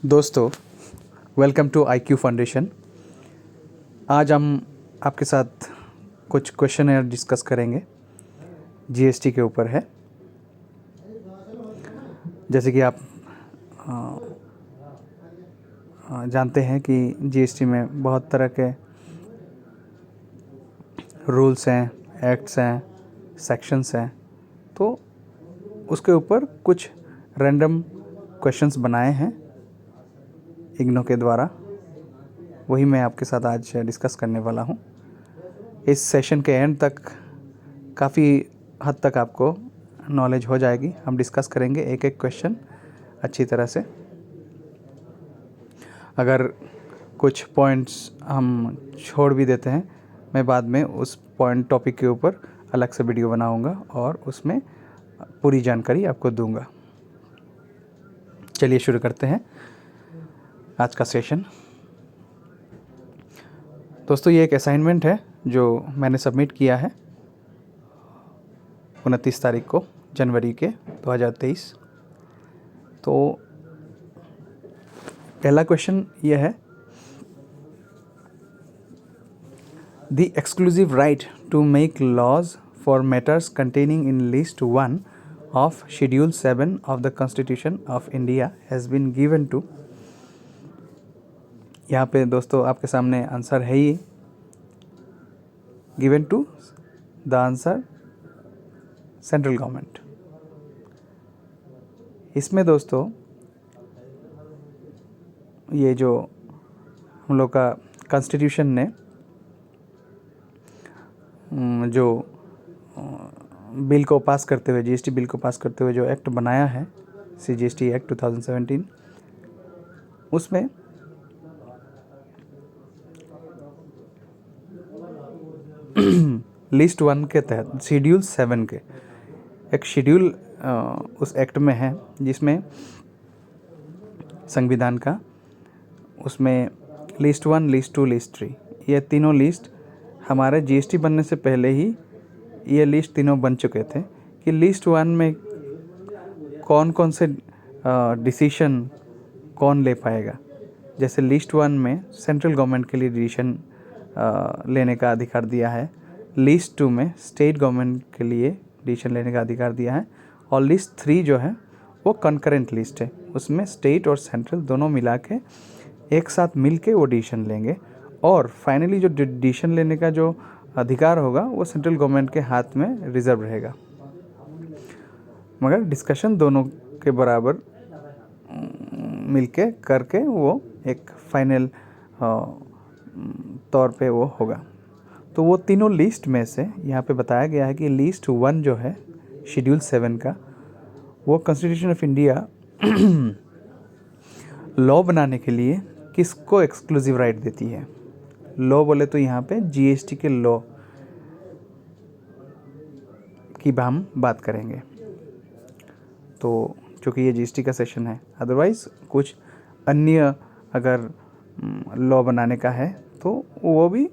दोस्तों, welcome to IQ foundation. आज हम आपके साथ कुछ क्वेश्चन डिस्कस करेंगे। जीएसटी के ऊपर है। जैसे कि आप जानते हैं कि जीएसटी में बहुत तरह के रूल्स हैं, एक्ट्स हैं, सेक्शंस हैं। तो उसके ऊपर कुछ रैंडम क्वेश्चंस बनाए हैं इग्नो के द्वारा। वही मैं आपके साथ आज डिस्कस करने वाला हूँ। इस सेशन के एंड तक काफ़ी हद तक आपको नॉलेज हो जाएगी। हम डिस्कस करेंगे एक एक क्वेश्चन अच्छी तरह से। अगर कुछ पॉइंट्स हम छोड़ भी देते हैं, मैं बाद में उस पॉइंट टॉपिक के ऊपर अलग से वीडियो बनाऊंगा और उसमें पूरी जानकारी आपको दूंगा। चलिए शुरू करते हैं आज का सेशन। दोस्तों, ये एक असाइनमेंट है जो मैंने सबमिट किया है 29 तारीख को जनवरी के 2023। तो पहला क्वेश्चन ये है, the exclusive right to make laws for matters containing in list 1 of schedule 7 of the constitution of India has been given to. यहाँ पे दोस्तों आपके सामने आंसर है ही, given to the answer central government. इसमें दोस्तों ये जो हम लोग का कॉन्स्टिट्यूशन ने जो बिल को पास करते हुए, जीएसटी बिल को पास करते हुए जो एक्ट बनाया है, CGST एक्ट 2017, उसमें लिस्ट 1 के तहत शेड्यूल 7 के एक शेड्यूल उस एक्ट में है, जिसमें संविधान का, उसमें लिस्ट 1, लिस्ट 2, लिस्ट 3, ये तीनों लिस्ट हमारे जीएसटी बनने से पहले ही ये लिस्ट तीनों बन चुके थे कि लिस्ट 1 में कौन कौन से डिसीशन कौन ले पाएगा। जैसे लिस्ट 1 में सेंट्रल गवर्नमेंट के लिए डिसीशन लेने का अधिकार दिया है, लिस्ट 2 में स्टेट गवर्नमेंट के लिए डिसीशन लेने का अधिकार दिया है, और लिस्ट 3 जो है वो कंकरेंट लिस्ट है, उसमें स्टेट और सेंट्रल दोनों मिला के एक साथ मिल के वो डिसीशन लेंगे, और फाइनली जो डिसीशन लेने का जो अधिकार होगा वो सेंट्रल गवर्नमेंट के हाथ में रिजर्व रहेगा। मगर डिस्कशन दोनों के बराबर मिलके करके वो एक फाइनल तौर पे वो होगा। तो वो तीनों लिस्ट में से यहाँ पे बताया गया है कि लिस्ट 1 जो है शेड्यूल 7 का, वो कॉन्स्टिट्यूशन ऑफ इंडिया लॉ बनाने के लिए किसको एक्सक्लूसिव राइट देती है। लॉ बोले तो यहाँ पे जीएसटी के लॉ की हम बात करेंगे। तो चूँकि ये जीएसटी का सेशन है, अदरवाइज़ कुछ अन्य अगर लॉ बनाने का है तो वो भी,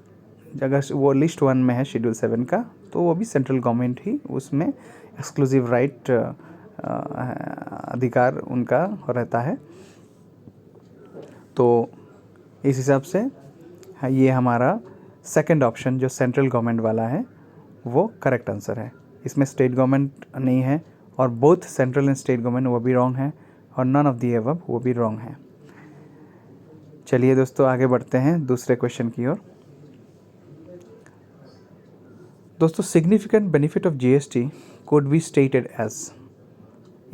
अगर वो लिस्ट 1 में है शेड्यूल 7 का, तो वो भी सेंट्रल गवर्नमेंट ही उसमें एक्सक्लूसिव राइट अधिकार उनका रहता है। तो इस हिसाब से ये हमारा सेकंड ऑप्शन जो सेंट्रल गवर्नमेंट वाला है वो करेक्ट आंसर है। इसमें स्टेट गवर्नमेंट नहीं है, और both central and state government वो भी रॉन्ग है, और नन ऑफ दी अबव वो भी रॉन्ग है। चलिए दोस्तों आगे बढ़ते हैं दूसरे क्वेश्चन की ओर। दोस्तों, significant benefit of GST could be stated as,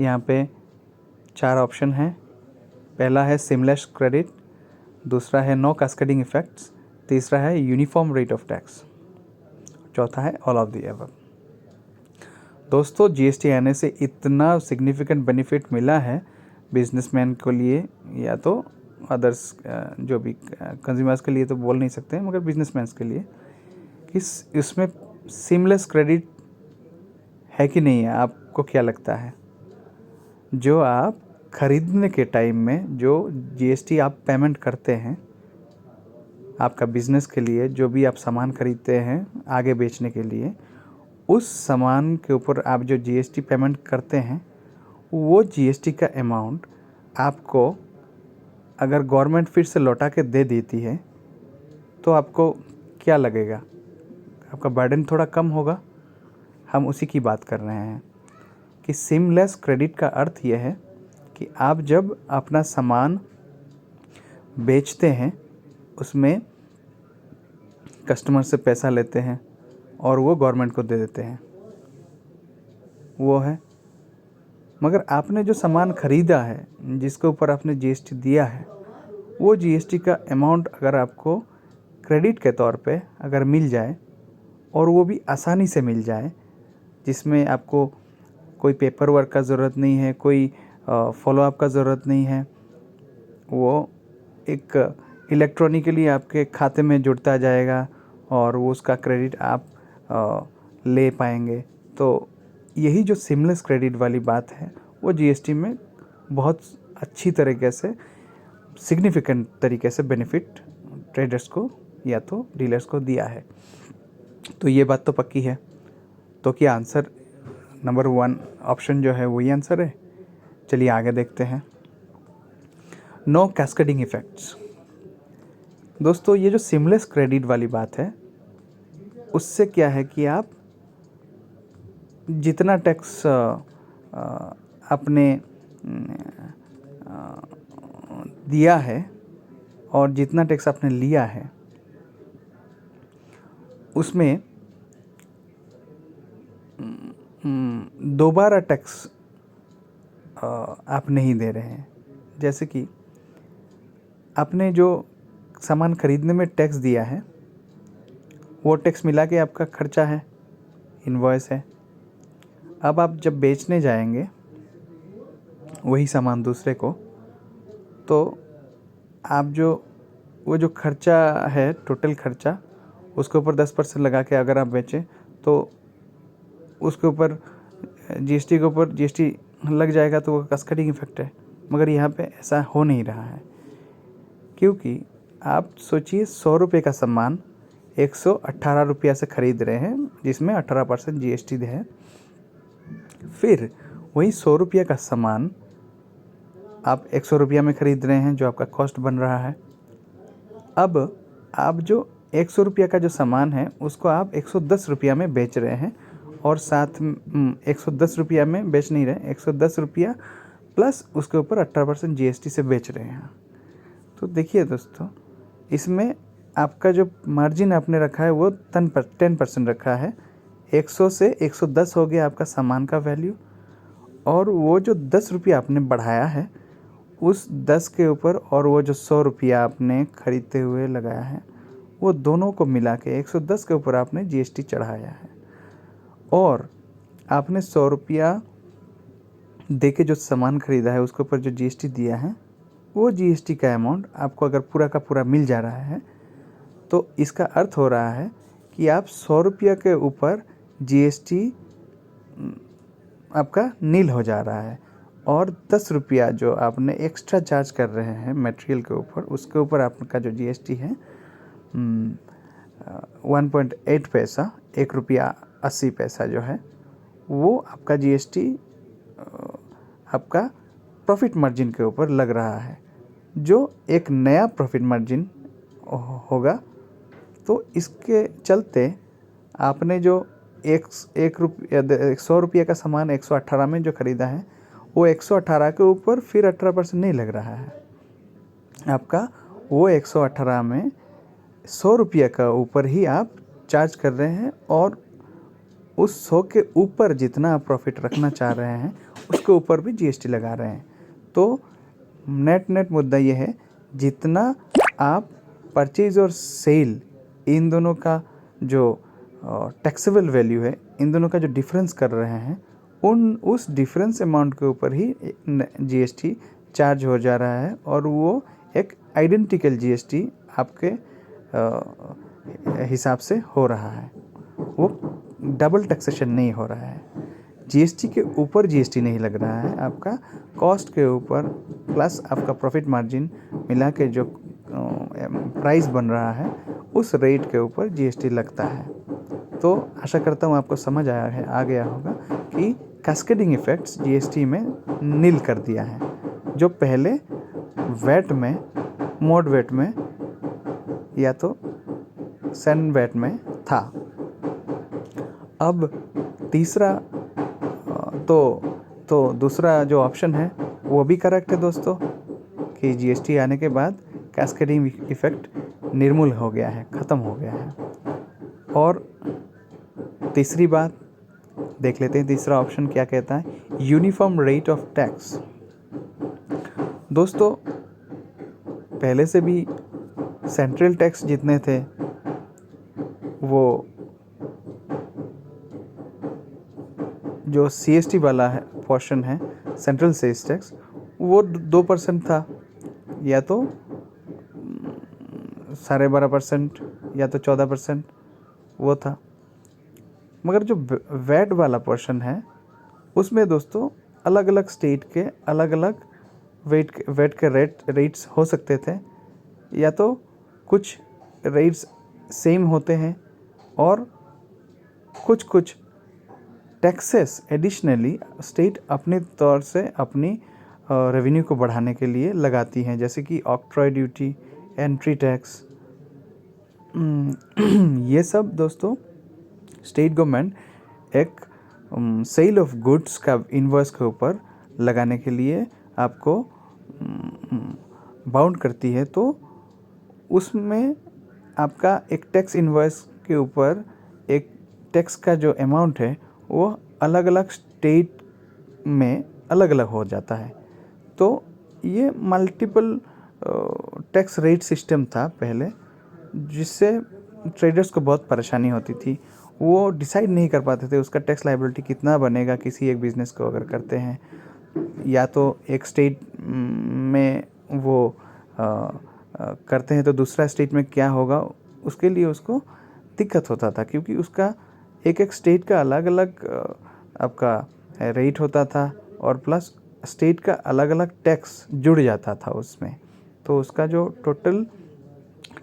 यहाँ पे 4 ऑप्शन हैं। पहला है सिमलेस क्रेडिट, दूसरा है नो कास्केडिंग इफेक्ट्स, तीसरा है यूनिफॉर्म रेट ऑफ टैक्स, चौथा है ऑल ऑफ दी अबव। दोस्तों, जीएसटी आने से इतना सिग्निफिकेंट बेनिफिट मिला है बिजनेसमैन के लिए, या तो अदर्स जो भी कंज्यूमर्स के लिए तो बोल नहीं सकते हैं, मगर बिजनेसमैन के लिए, कि इसमें सीमलेस क्रेडिट है कि नहीं है। आपको क्या लगता है? जो आप खरीदने के टाइम में जो जीएसटी आप पेमेंट करते हैं, आपका बिजनेस के लिए जो भी आप सामान खरीदते हैं आगे बेचने के लिए, उस सामान के ऊपर आप जो जीएसटी पेमेंट करते हैं, वो जीएसटी का अमाउंट आपको अगर गवर्नमेंट फिर से लौटा के दे देती है तो आपको क्या लगेगा? आपका बर्डन थोड़ा कम होगा। हम उसी की बात कर रहे हैं कि सीमलेस क्रेडिट का अर्थ यह है कि आप जब अपना सामान बेचते हैं उसमें कस्टमर से पैसा लेते हैं और वो गवर्नमेंट को दे देते हैं, वो है। मगर आपने जो सामान ख़रीदा है, जिसके ऊपर आपने जीएसटी दिया है, वो जीएसटी का अमाउंट अगर आपको क्रेडिट के तौर पे अगर मिल जाए और वो भी आसानी से मिल जाए, जिसमें आपको कोई पेपर वर्क का ज़रूरत नहीं है, कोई फॉलोअप का ज़रूरत नहीं है, वो एक इलेक्ट्रॉनिकली आपके खाते में जुड़ता जाएगा और वो उसका क्रेडिट आप ले पाएंगे। तो यही जो सीमलेस क्रेडिट वाली बात है वो जीएसटी में बहुत अच्छी तरीके से, सिग्निफिकेंट तरीके से बेनिफिट ट्रेडर्स को या तो डीलर्स को दिया है। तो ये बात तो पक्की है। तो क्या आंसर नंबर 1 ऑप्शन जो है वही आंसर है? चलिए आगे देखते हैं। No cascading effects. दोस्तों ये जो सीमलेस क्रेडिट वाली बात है उससे क्या है कि आप जितना टैक्स आपने दिया है और जितना टैक्स आपने लिया है उसमें दोबारा टैक्स आप नहीं दे रहे हैं। जैसे कि आपने जो सामान खरीदने में टैक्स दिया है वो टैक्स मिला के आपका खर्चा है, इनवॉइस है। अब आप जब बेचने जाएंगे वही सामान दूसरे को, तो आप वो जो खर्चा है, टोटल खर्चा, उसके ऊपर 10% लगा के अगर आप बेचें तो उसके ऊपर जीएसटी के ऊपर जीएसटी लग जाएगा, तो वो कैस्केडिंग इफेक्ट है। मगर यहाँ पे ऐसा हो नहीं रहा है, क्योंकि आप सोचिए 100 रुपये का सामान 118 रुपया से ख़रीद रहे हैं, जिसमें 18% जीएसटी है। फिर वही 100 रुपये का सामान आप 100 रुपया में ख़रीद रहे हैं, जो आपका कॉस्ट बन रहा है। अब आप जो 100 रुपया का जो सामान है उसको आप 110 रुपया में बेच रहे हैं, और साथ 110 रुपया में बेच नहीं रहे, 110 रुपया प्लस उसके ऊपर 18% जीएसटी से बेच रहे हैं। तो देखिए दोस्तों, इसमें आपका जो मार्जिन आपने रखा है वो 10% रखा है। 100 से 110 हो गया आपका सामान का वैल्यू, और वो जो 10 रुपया आपने बढ़ाया है उस 10 के ऊपर और वो जो 100 रुपया आपने ख़रीदते हुए लगाया है, वो दोनों को मिला के 110 के ऊपर आपने जीएसटी चढ़ाया है। और आपने 100 रुपया दे के जो सामान ख़रीदा है उसके ऊपर जो जीएसटी दिया है, वो जीएसटी का अमाउंट आपको अगर पूरा का पूरा मिल जा रहा है, तो इसका अर्थ हो रहा है कि आप 100 रुपया के ऊपर जीएसटी आपका नील हो जा रहा है, और 10 रुपया जो आपने एक्स्ट्रा चार्ज कर रहे हैं मटेरियल के ऊपर, उसके ऊपर आपका जो जीएसटी है 1.8 पैसा, 1 रुपया 80 पैसा जो है, वो आपका जीएसटी आपका प्रॉफिट मार्जिन के ऊपर लग रहा है, जो एक नया प्रॉफिट मार्जिन होगा। तो इसके चलते आपने जो 100 रुपये का सामान 118 में जो ख़रीदा है, वो 118 के ऊपर फिर 18% नहीं लग रहा है आपका। वो 118 में 100 रुपये का ऊपर ही आप चार्ज कर रहे हैं, और उस 100 के ऊपर जितना आप प्रॉफिट रखना चाह रहे हैं उसके ऊपर भी जीएसटी लगा रहे हैं। तो नेट मुद्दा ये है, जितना आप परचेज और सेल, इन दोनों का जो टैक्सेबल वैल्यू है, इन दोनों का जो डिफरेंस कर रहे हैं, उस डिफरेंस अमाउंट के ऊपर ही जीएसटी चार्ज हो जा रहा है, और वो एक आइडेंटिकल जीएसटी आपके हिसाब से हो रहा है। वो डबल टैक्सेशन नहीं हो रहा है। जीएसटी के ऊपर जीएसटी नहीं लग रहा है, आपका कॉस्ट के ऊपर प्लस आपका प्रॉफिट मार्जिन मिला के जो प्राइस बन रहा है, उस रेट के ऊपर जीएसटी लगता है। तो आशा करता हूँ आपको समझ आ गया होगा कि कैस्केडिंग इफ़ेक्ट्स जीएसटी में नील कर दिया है। जो पहले वैट में, मोड वैट में या तो सन वैट में था। अब तीसरा तो दूसरा जो ऑप्शन है वो भी करेक्ट है दोस्तों कि जीएसटी आने के बाद कैस्केडिंग इफ़ेक्ट निर्मूल हो गया है, ख़त्म हो गया है। और तीसरी बात देख लेते हैं, तीसरा ऑप्शन क्या कहता है, यूनिफॉर्म रेट ऑफ टैक्स। दोस्तों पहले से भी सेंट्रल टैक्स जितने थे वो जो सीएसटी वाला है पोर्शन है, सेंट्रल सेल्स टैक्स, वो 2% था, या तो 12.5% या तो 14% वो था। मगर जो वैट वाला पोर्शन है उसमें दोस्तों अलग अलग स्टेट के अलग अलग वैट के रेट्स हो सकते थे, या तो कुछ रेट्स सेम होते हैं और कुछ टैक्सेस एडिशनली स्टेट अपने तौर से अपनी रेवेन्यू को बढ़ाने के लिए लगाती हैं, जैसे कि ऑक्ट्रॉय ड्यूटी, एंट्री टैक्स। ये सब दोस्तों स्टेट गवर्नमेंट एक सेल ऑफ गुड्स का इनवॉइस के ऊपर लगाने के लिए आपको बाउंड करती है। तो उसमें आपका एक टैक्स इनवॉइस के ऊपर एक टैक्स का जो अमाउंट है वो अलग अलग स्टेट में अलग अलग हो जाता है। तो ये मल्टीपल टैक्स रेट सिस्टम था पहले, जिससे ट्रेडर्स को बहुत परेशानी होती थी। वो डिसाइड नहीं कर पाते थे उसका टैक्स लायबिलिटी कितना बनेगा किसी एक बिज़नेस को अगर करते हैं, या तो एक स्टेट में वो करते हैं तो दूसरा स्टेट में क्या होगा, उसके लिए उसको दिक्कत होता था, क्योंकि उसका एक स्टेट का अलग अलग आपका रेट होता था और प्लस स्टेट का अलग अलग टैक्स जुड़ जाता था उसमें। तो उसका जो टोटल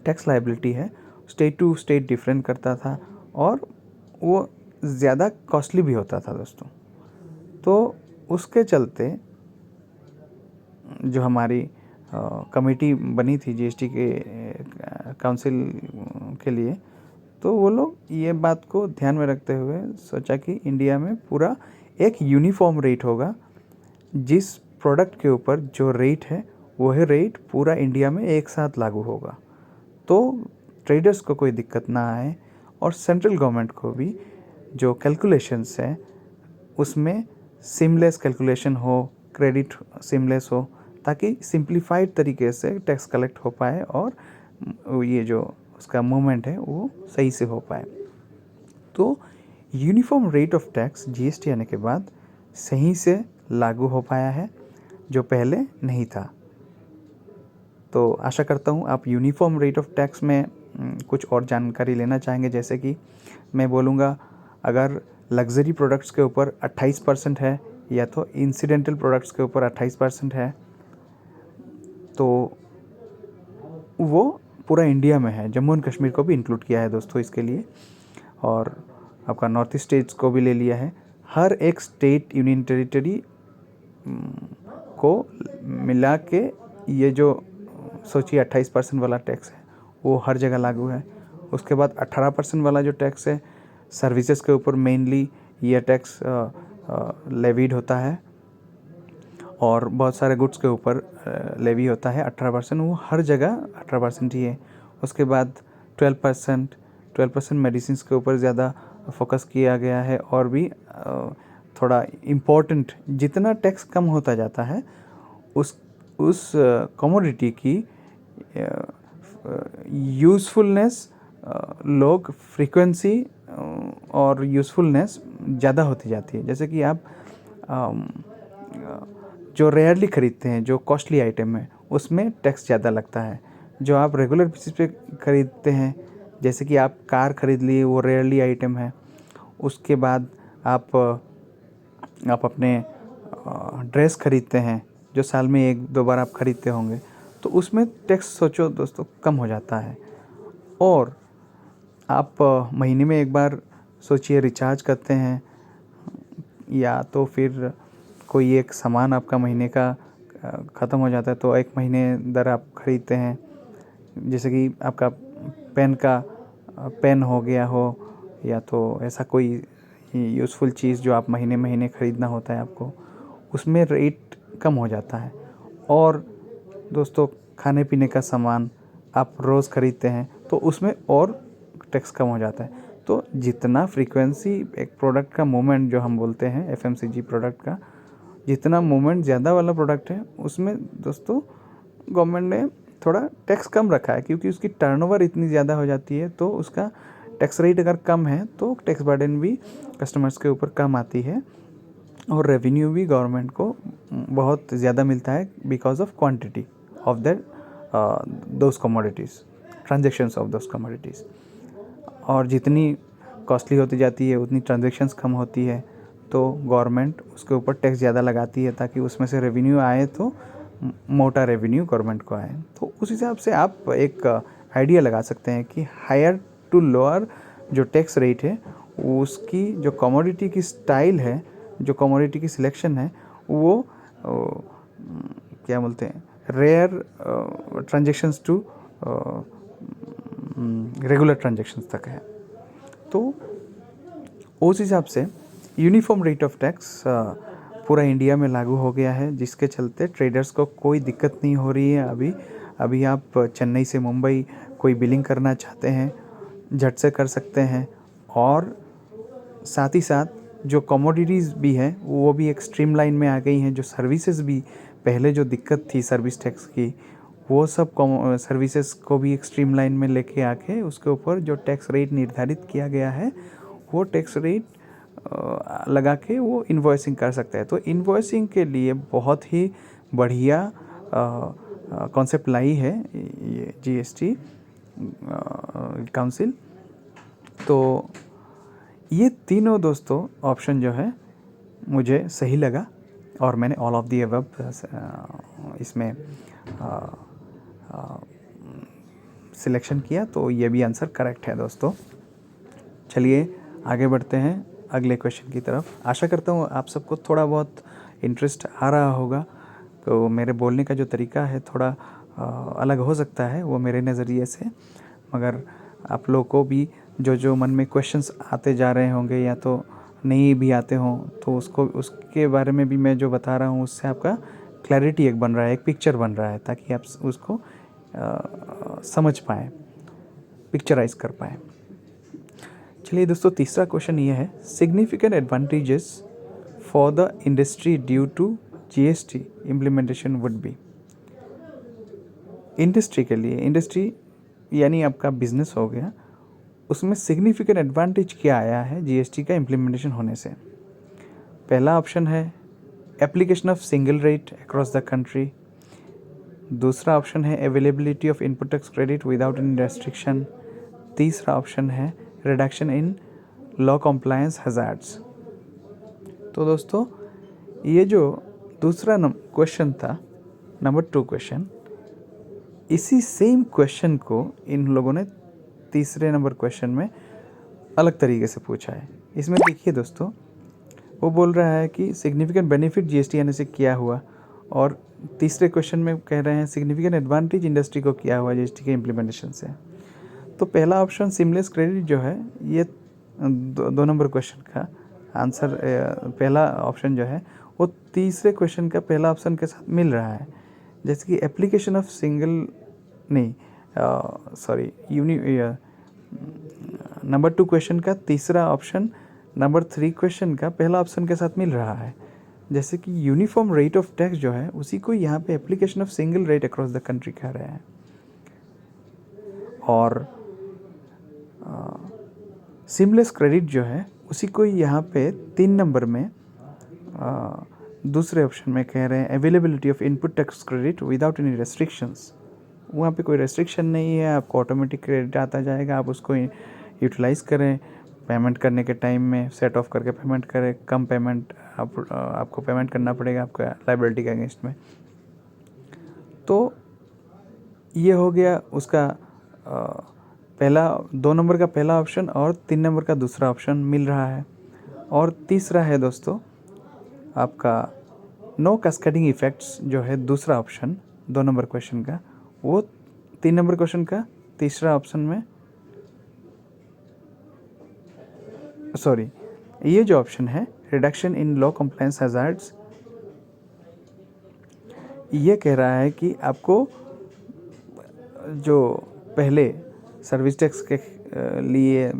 टैक्स लायबिलिटी है स्टेट टू स्टेट डिफरेंट करता था और वो ज़्यादा कॉस्टली भी होता था दोस्तों। तो उसके चलते जो हमारी कमेटी बनी थी जीएसटी के काउंसिल के लिए, तो वो लोग ये बात को ध्यान में रखते हुए सोचा कि इंडिया में पूरा एक यूनिफॉर्म रेट होगा, जिस प्रोडक्ट के ऊपर जो रेट है वही रेट पूरा इंडिया में एक साथ लागू होगा, तो ट्रेडर्स को कोई दिक्कत ना आए और सेंट्रल गवर्नमेंट को भी जो कैलकुलेशंस है उसमें सिमलेस कैलकुलेशन हो, क्रेडिट सिमलेस हो, ताकि सिंप्लीफाइड तरीके से टैक्स कलेक्ट हो पाए और ये जो उसका मूवमेंट है वो सही से हो पाए। तो uniform rate of tax GST आने के बाद सही से लागू हो पाया है, जो पहले नहीं था। तो आशा करता हूँ आप यूनिफॉर्म रेट ऑफ टैक्स में कुछ और जानकारी लेना चाहेंगे। जैसे कि मैं बोलूँगा, अगर लग्जरी प्रोडक्ट्स के ऊपर 28% है या तो इंसिडेंटल प्रोडक्ट्स के ऊपर 28% है, तो वो पूरा इंडिया में है। जम्मू एंड कश्मीर को भी इंक्लूड किया है दोस्तों इसके लिए, और आपका नॉर्थ ईस्ट स्टेट्स को भी ले लिया है। हर एक स्टेट यूनियन टेरिटरी को मिला के ये जो सोचिए 28% वाला टैक्स है वो हर जगह लागू है। उसके बाद 18% वाला जो टैक्स है सर्विसेज के ऊपर मेनली ये टैक्स लेवीड होता है, और बहुत सारे गुड्स के ऊपर लेवी होता है 18%, वो हर जगह 18% ही है। उसके बाद 12% मेडिसिन के ऊपर ज़्यादा फोकस किया गया है, और भी थोड़ा इम्पोर्टेंट जितना टैक्स कम होता जाता है उस कमोडिटी की यूज़फुलनेस, लोग फ्रीक्वेंसी और यूज़फुलनेस ज़्यादा होती जाती है। जैसे कि आप जो रेयरली ख़रीदते हैं, जो कॉस्टली आइटम है, उसमें टैक्स ज़्यादा लगता है। जो आप रेगुलर बेसिस पे ख़रीदते हैं, जैसे कि आप कार ख़रीद लिए, वो रेयरली आइटम है। उसके बाद आप अपने ड्रेस ख़रीदते हैं जो साल में 1-2 बार आप ख़रीदते होंगे, तो उसमें टैक्स सोचो दोस्तों कम हो जाता है। और आप महीने में एक बार सोचिए रिचार्ज करते हैं, या तो फिर कोई एक सामान आपका महीने का ख़त्म हो जाता है तो 1 महीने दर आप ख़रीदते हैं। जैसे कि आपका पेन हो गया हो, या तो ऐसा कोई यूज़फुल चीज़ जो आप महीने महीने ख़रीदना होता है आपको, उसमें रेट कम हो जाता है। और दोस्तों, खाने पीने का सामान आप रोज़ ख़रीदते हैं तो उसमें और टैक्स कम हो जाता है। तो जितना फ्रीक्वेंसी एक प्रोडक्ट का मूवमेंट जो हम बोलते हैं FMCG प्रोडक्ट का, जितना मूवमेंट ज़्यादा वाला प्रोडक्ट है उसमें दोस्तों गवर्नमेंट ने थोड़ा टैक्स कम रखा है, क्योंकि उसकी टर्नओवर इतनी ज़्यादा हो जाती है तो उसका टैक्स रेट अगर कम है तो टैक्स बर्डन भी कस्टमर्स के ऊपर कम आती है और रेवेन्यू भी गवर्नमेंट को बहुत ज़्यादा मिलता है because of quantity of that those commodities, transactions of those commodities. और जितनी कॉस्टली होती जाती है उतनी ट्रांजेक्शन्स कम होती है, तो गवर्नमेंट उसके ऊपर टैक्स ज़्यादा लगाती है ताकि उसमें से रेवेन्यू आए, तो मोटा रेवेन्यू गवर्नमेंट को आए। तो उस हिसाब से आप एक आइडिया लगा सकते हैं कि हायर टू लोअर जो टैक्स रेट है, उसकी जो कमोडिटी की स्टाइल है, जो कमोडिटी की सिलेक्शन है, वो क्या बोलते हैं, rare transactions to regular transactions तक है। तो उस हिसाब से यूनिफॉर्म रेट ऑफ टैक्स पूरा इंडिया में लागू हो गया है, जिसके चलते ट्रेडर्स को कोई दिक्कत नहीं हो रही है। अभी आप चेन्नई से मुंबई कोई बिलिंग करना चाहते हैं, झट से कर सकते हैं। और साथ ही साथ जो कमोडिटीज़ भी हैं वो भी एक स्ट्रीमलाइन में आ गई हैं। जो सर्विसेज भी पहले जो दिक्कत थी सर्विस टैक्स की, वो सब सर्विसेज को भी एक स्ट्रीमलाइन में लेके आके उसके ऊपर जो टैक्स रेट निर्धारित किया गया है, वो टैक्स रेट लगा के वो इन्वॉइसिंग कर सकता है। तो इन्वॉइसिंग के लिए बहुत ही बढ़िया कॉन्सेप्ट लाई है ये GST काउंसिल। तो ये तीनों दोस्तों ऑप्शन जो है मुझे सही लगा और मैंने ऑल ऑफ दी अबव इसमें सिलेक्शन किया, तो ये भी आंसर करेक्ट है दोस्तों। चलिए आगे बढ़ते हैं अगले क्वेश्चन की तरफ। आशा करता हूँ आप सबको थोड़ा बहुत इंटरेस्ट आ रहा होगा। तो मेरे बोलने का जो तरीका है थोड़ा अलग हो सकता है वो मेरे नज़रिए से, मगर आप लोगों को भी जो मन में क्वेश्चंस आते जा रहे होंगे या तो नहीं भी आते हों, तो उसके बारे में भी मैं जो बता रहा हूँ उससे आपका क्लैरिटी एक बन रहा है, एक पिक्चर बन रहा है, ताकि आप उसको समझ पाएँ, पिक्चराइज कर पाएँ। चलिए दोस्तों, तीसरा क्वेश्चन ये है, significant advantages for the industry due to GST implementation would be. Industry के लिए, इंडस्ट्री यानी आपका बिजनेस हो गया, उसमें सिग्निफिकेंट एडवांटेज क्या आया है GST का इम्प्लीमेंटेशन होने से। पहला ऑप्शन है application of single rate across the country. दूसरा ऑप्शन है availability of input tax credit without any restriction. तीसरा ऑप्शन है reduction in law compliance hazards. तो दोस्तों, ये जो दूसरा क्वेश्चन था, नंबर 2 क्वेश्चन, इसी सेम क्वेश्चन को इन लोगों ने तीसरे नंबर क्वेश्चन में अलग तरीके से पूछा है। इसमें देखिए दोस्तों, वो बोल रहा है कि सिग्निफिकेंट बेनिफिट GST आने से क्या हुआ, और तीसरे क्वेश्चन में कह रहे हैं सिग्निफिकेंट एडवांटेज इंडस्ट्री को क्या हुआ GST के इम्प्लीमेंटेशन से। तो पहला ऑप्शन सीमलेस क्रेडिट जो है, ये 2 नंबर क्वेश्चन का आंसर, पहला ऑप्शन जो है वो तीसरे क्वेश्चन का पहला ऑप्शन के साथ मिल रहा है। जैसे कि एप्लीकेशन ऑफ नंबर 2 क्वेश्चन का तीसरा ऑप्शन नंबर 3 क्वेश्चन का पहला ऑप्शन के साथ मिल रहा है। जैसे कि यूनिफॉर्म रेट ऑफ टैक्स जो है उसी को यहाँ पे application of single rate across the country कह रहे हैं। और सीमलेस क्रेडिट जो है उसी को यहाँ पे 3 नंबर में दूसरे ऑप्शन में कह रहे हैं availability of input tax credit without any restrictions. वहाँ पे कोई रेस्ट्रिक्शन नहीं है, आपको ऑटोमेटिक क्रेडिट आता जाएगा, आप उसको यूटिलाइज़ करें, पेमेंट करने के टाइम में सेट ऑफ करके पेमेंट करें, कम पेमेंट आपको पेमेंट करना पड़ेगा आपका लायबिलिटी के अगेंस्ट में। तो ये हो गया उसका पहला 2 नंबर का पहला ऑप्शन और 3 नंबर का दूसरा ऑप्शन मिल रहा है। और तीसरा है दोस्तों आपका नो कैस्केडिंग इफेक्ट्स जो है दूसरा ऑप्शन 2 नंबर क्वेश्चन का, वो 3 नंबर क्वेश्चन का तीसरा ऑप्शन में, सॉरी, ये जो ऑप्शन है reduction in low compliance hazards, ये कह रहा है कि आपको जो पहले सर्विस टैक्स के लिए,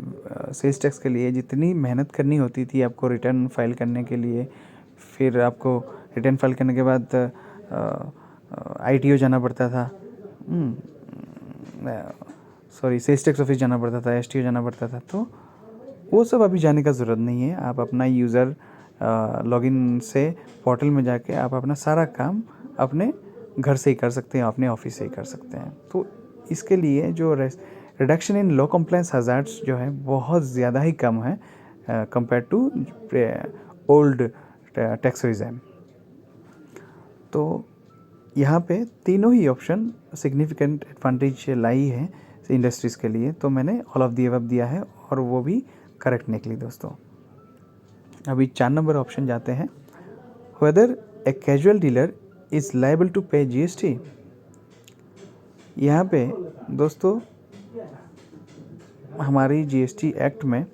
सेल्स टैक्स के लिए जितनी मेहनत करनी होती थी आपको रिटर्न फाइल करने के लिए, फिर आपको रिटर्न फाइल करने के बाद ITO जाना पड़ता था, सॉरी सेल्स टैक्स ऑफिस जाना पड़ता था, STO जाना पड़ता था, तो वो सब अभी जाने का ज़रूरत नहीं है। आप अपना यूज़र लॉगिन से पोर्टल में जाके आप अपना सारा काम अपने घर से ही कर सकते हैं, अपने ऑफिस से ही कर सकते हैं। तो इसके लिए जो reduction in low compliance hazards जो है बहुत ज़्यादा ही कम है कंपेयर टू ओल्ड टैक्स रिज़ाइम। तो यहाँ पे तीनों ही ऑप्शन सिग्निफिकेंट एडवांटेज लाई है इंडस्ट्रीज़ के लिए, तो मैंने ऑल ऑफ दी अबव दिया है और वो भी करेक्ट निकली दोस्तों। अभी 4 नंबर ऑप्शन जाते हैं, whether a casual dealer is liable to pay GST। यहाँ पे दोस्तों हमारी GST एक्ट में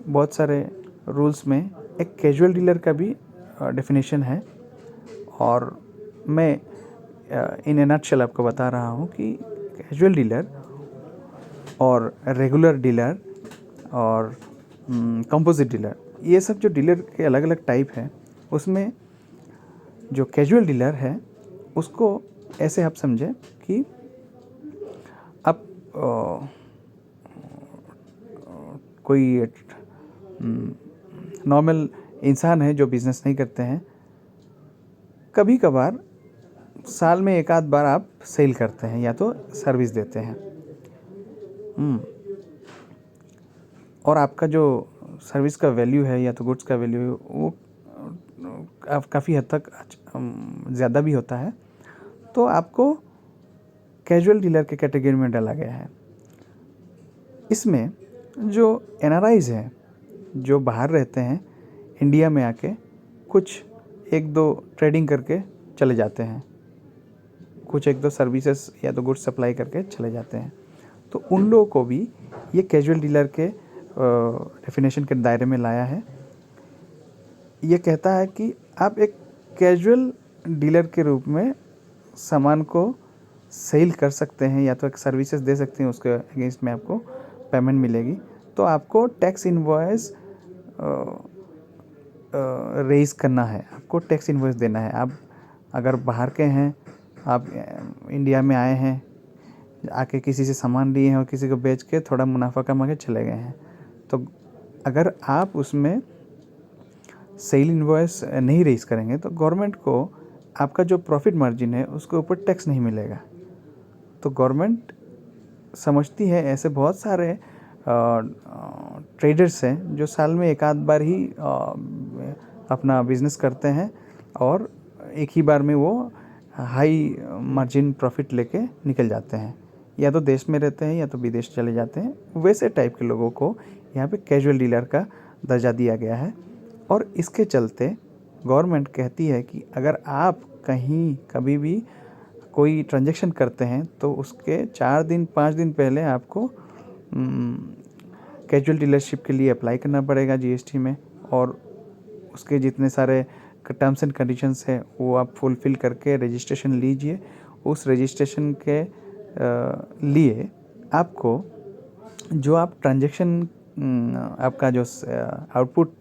बहुत सारे रूल्स में एक कैजुअल डीलर का भी डेफिनेशन है, और मैं इन ए नटशेल आपको बता रहा हूँ कि कैजुअल डीलर और रेगुलर डीलर और कंपोजिट डीलर, ये सब जो डीलर के अलग अलग टाइप हैं, उसमें जो कैजुअल डीलर है उसको ऐसे आप समझें कि आप कोई नॉर्मल इंसान है जो बिज़नेस नहीं करते हैं, कभी कभार साल में एक आध बार आप सेल करते हैं या तो सर्विस देते हैं, और आपका जो सर्विस का वैल्यू है या तो गुड्स का वैल्यू है वो काफ़ी हद तक ज़्यादा भी होता है, तो आपको कैजुअल डीलर के कैटेगरी में डाला गया है। इसमें जो NRIs हैं जो बाहर रहते हैं, इंडिया में आके कुछ एक दो ट्रेडिंग करके चले जाते हैं, कुछ एक दो सर्विसेज या तो गुड्स सप्लाई करके चले जाते हैं, तो उन लोगों को भी ये कैजुअल डीलर के डेफिनेशन के दायरे में लाया है। ये कहता है कि आप एक कैजुअल डीलर के रूप में सामान को सेल कर सकते हैं या तो एक सर्विसेज दे सकते हैं, उसके अगेंस्ट में आपको पेमेंट मिलेगी, तो आपको टैक्स इनवॉइस रेज करना है, आपको टैक्स इनवॉइस देना है। आप अगर बाहर के हैं, आप इंडिया में आए हैं, आके किसी से सामान लिए हैं और किसी को बेच के थोड़ा मुनाफा कमा के चले गए हैं, तो अगर आप उसमें सेल इनवॉइस नहीं रेज करेंगे तो गवर्नमेंट को आपका जो प्रॉफिट मार्जिन है उसके ऊपर टैक्स नहीं मिलेगा। तो गवर्नमेंट समझती है ऐसे बहुत सारे ट्रेडर्स हैं जो साल में एक आध बार ही अपना बिजनेस करते हैं और एक ही बार में वो हाई मार्जिन प्रॉफिट लेके निकल जाते हैं, या तो देश में रहते हैं या तो विदेश चले जाते हैं। वैसे टाइप के लोगों को यहाँ पे कैजुअल डीलर का दर्जा दिया गया है, और इसके चलते गवर्नमेंट कहती है कि अगर आप कहीं कभी भी कोई ट्रांजैक्शन करते हैं तो उसके 4 दिन 5 दिन पहले आपको कैजुअल डीलरशिप के लिए अप्लाई करना पड़ेगा GST में, और उसके जितने सारे टर्म्स एंड कंडीशंस हैं वो आप फुलफ़िल करके रजिस्ट्रेशन लीजिए। उस रजिस्ट्रेशन के लिए आपको जो आप ट्रांजैक्शन आपका जो आउटपुट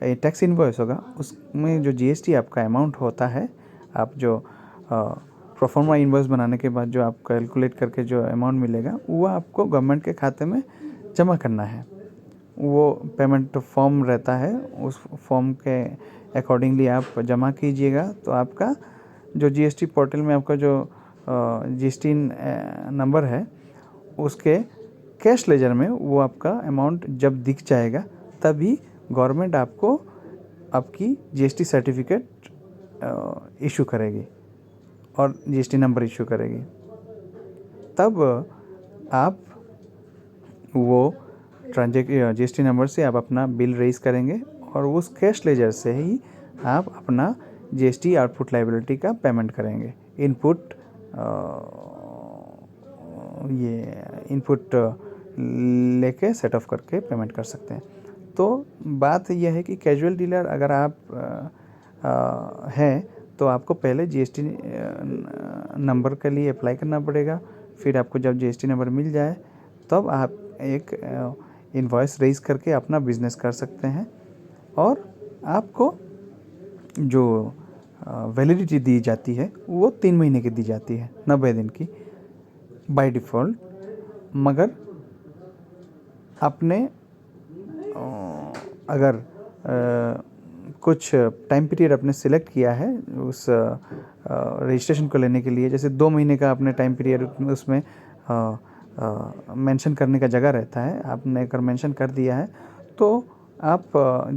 टैक्स इनवॉइस होगा उसमें जो GST आपका अमाउंट होता है, आप जो प्रोफॉर्मा इनवॉइस बनाने के बाद जो आप कैलकुलेट करके जो अमाउंट मिलेगा वो आपको गवर्नमेंट के खाते में जमा करना है। वो पेमेंट फॉर्म रहता है, उस फॉर्म के अकॉर्डिंगली आप जमा कीजिएगा, तो आपका जो GST पोर्टल में आपका जो GST नंबर है उसके कैश लेजर में वो आपका अमाउंट जब दिख जाएगा तभी गवर्नमेंट आपको आपकी GST सर्टिफिकेट इशू करेगी और GST नंबर इशू करेगी। तब आप वो GST नंबर से आप अपना बिल रेज करेंगे और उस कैश लेजर से ही आप अपना जीएसटी आउटपुट लायबिलिटी का पेमेंट करेंगे। इनपुट लेके सेट ऑफ करके पेमेंट कर सकते हैं। तो बात यह है कि कैजुअल डीलर अगर आप हैं तो आपको पहले जीएसटी नंबर के लिए अप्लाई करना पड़ेगा। फिर आपको जब जीएसटी नंबर मिल जाए तब आप एक इनवॉइस रेज करके अपना बिजनेस कर सकते हैं और आपको जो वैलिडिटी दी जाती है वो 3 महीने की दी जाती है, 90 दिन की बाय डिफ़ॉल्ट। मगर आपने अगर कुछ टाइम पीरियड आपने सिलेक्ट किया है उस रजिस्ट्रेशन को लेने के लिए, जैसे 2 महीने का आपने टाइम पीरियड उसमें मेंशन करने का जगह रहता है, आपने अगर मेंशन कर दिया है तो आप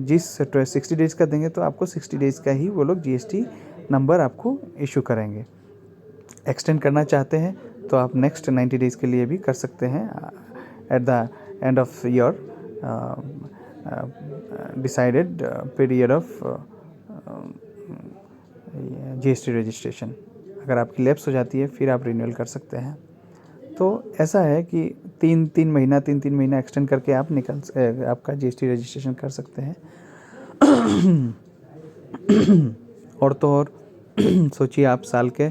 जिस 60 डेज़ का देंगे तो आपको 60 डेज़ का ही वो लोग जीएसटी नंबर आपको इशू करेंगे। एक्सटेंड करना चाहते हैं तो आप नेक्स्ट 90 डेज़ के लिए भी कर सकते हैं at the end of your decided period of GST registration. अगर आपकी लैप्स हो जाती है फिर आप रिन्यूअल कर सकते हैं। तो ऐसा है कि तीन महीना एक्सटेंड करके आप आपका जीएसटी रजिस्ट्रेशन कर सकते हैं। और तो और सोचिए आप साल के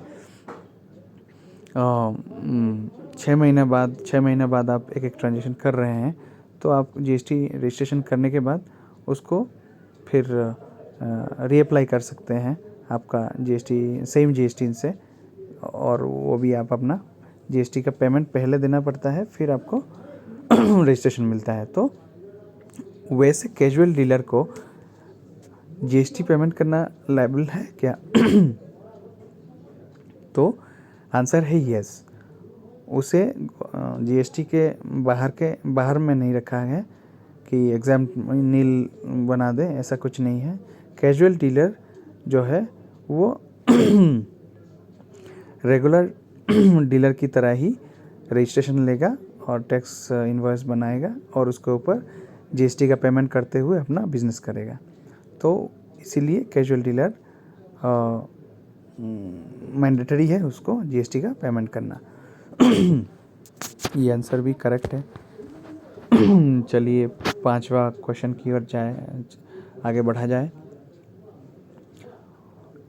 6 महीने बाद आप एक ट्रांजेक्शन कर रहे हैं तो आप जीएसटी रजिस्ट्रेशन करने के बाद उसको फिर रीअप्लाई कर सकते हैं आपका जीएसटी सेम जीएसटी से, और वो भी आप अपना जीएसटी का पेमेंट पहले देना पड़ता है फिर आपको रजिस्ट्रेशन मिलता है। तो वैसे कैजुअल डीलर को जीएसटी पेमेंट करना लायबल है क्या? तो आंसर है यस। उसे जीएसटी के बाहर में नहीं रखा है कि एग्जाम नील बना दे, ऐसा कुछ नहीं है। कैजुअल डीलर जो है वो रेगुलर डीलर की तरह ही रजिस्ट्रेशन लेगा और टैक्स इनवॉइस बनाएगा और उसके ऊपर जीएसटी का पेमेंट करते हुए अपना बिजनेस करेगा। तो इसीलिए कैजुअल डीलर मैंडेटरी है उसको जीएसटी का पेमेंट करना। ये आंसर भी करेक्ट है। चलिए 5वां क्वेश्चन की ओर आगे बढ़ा जाए।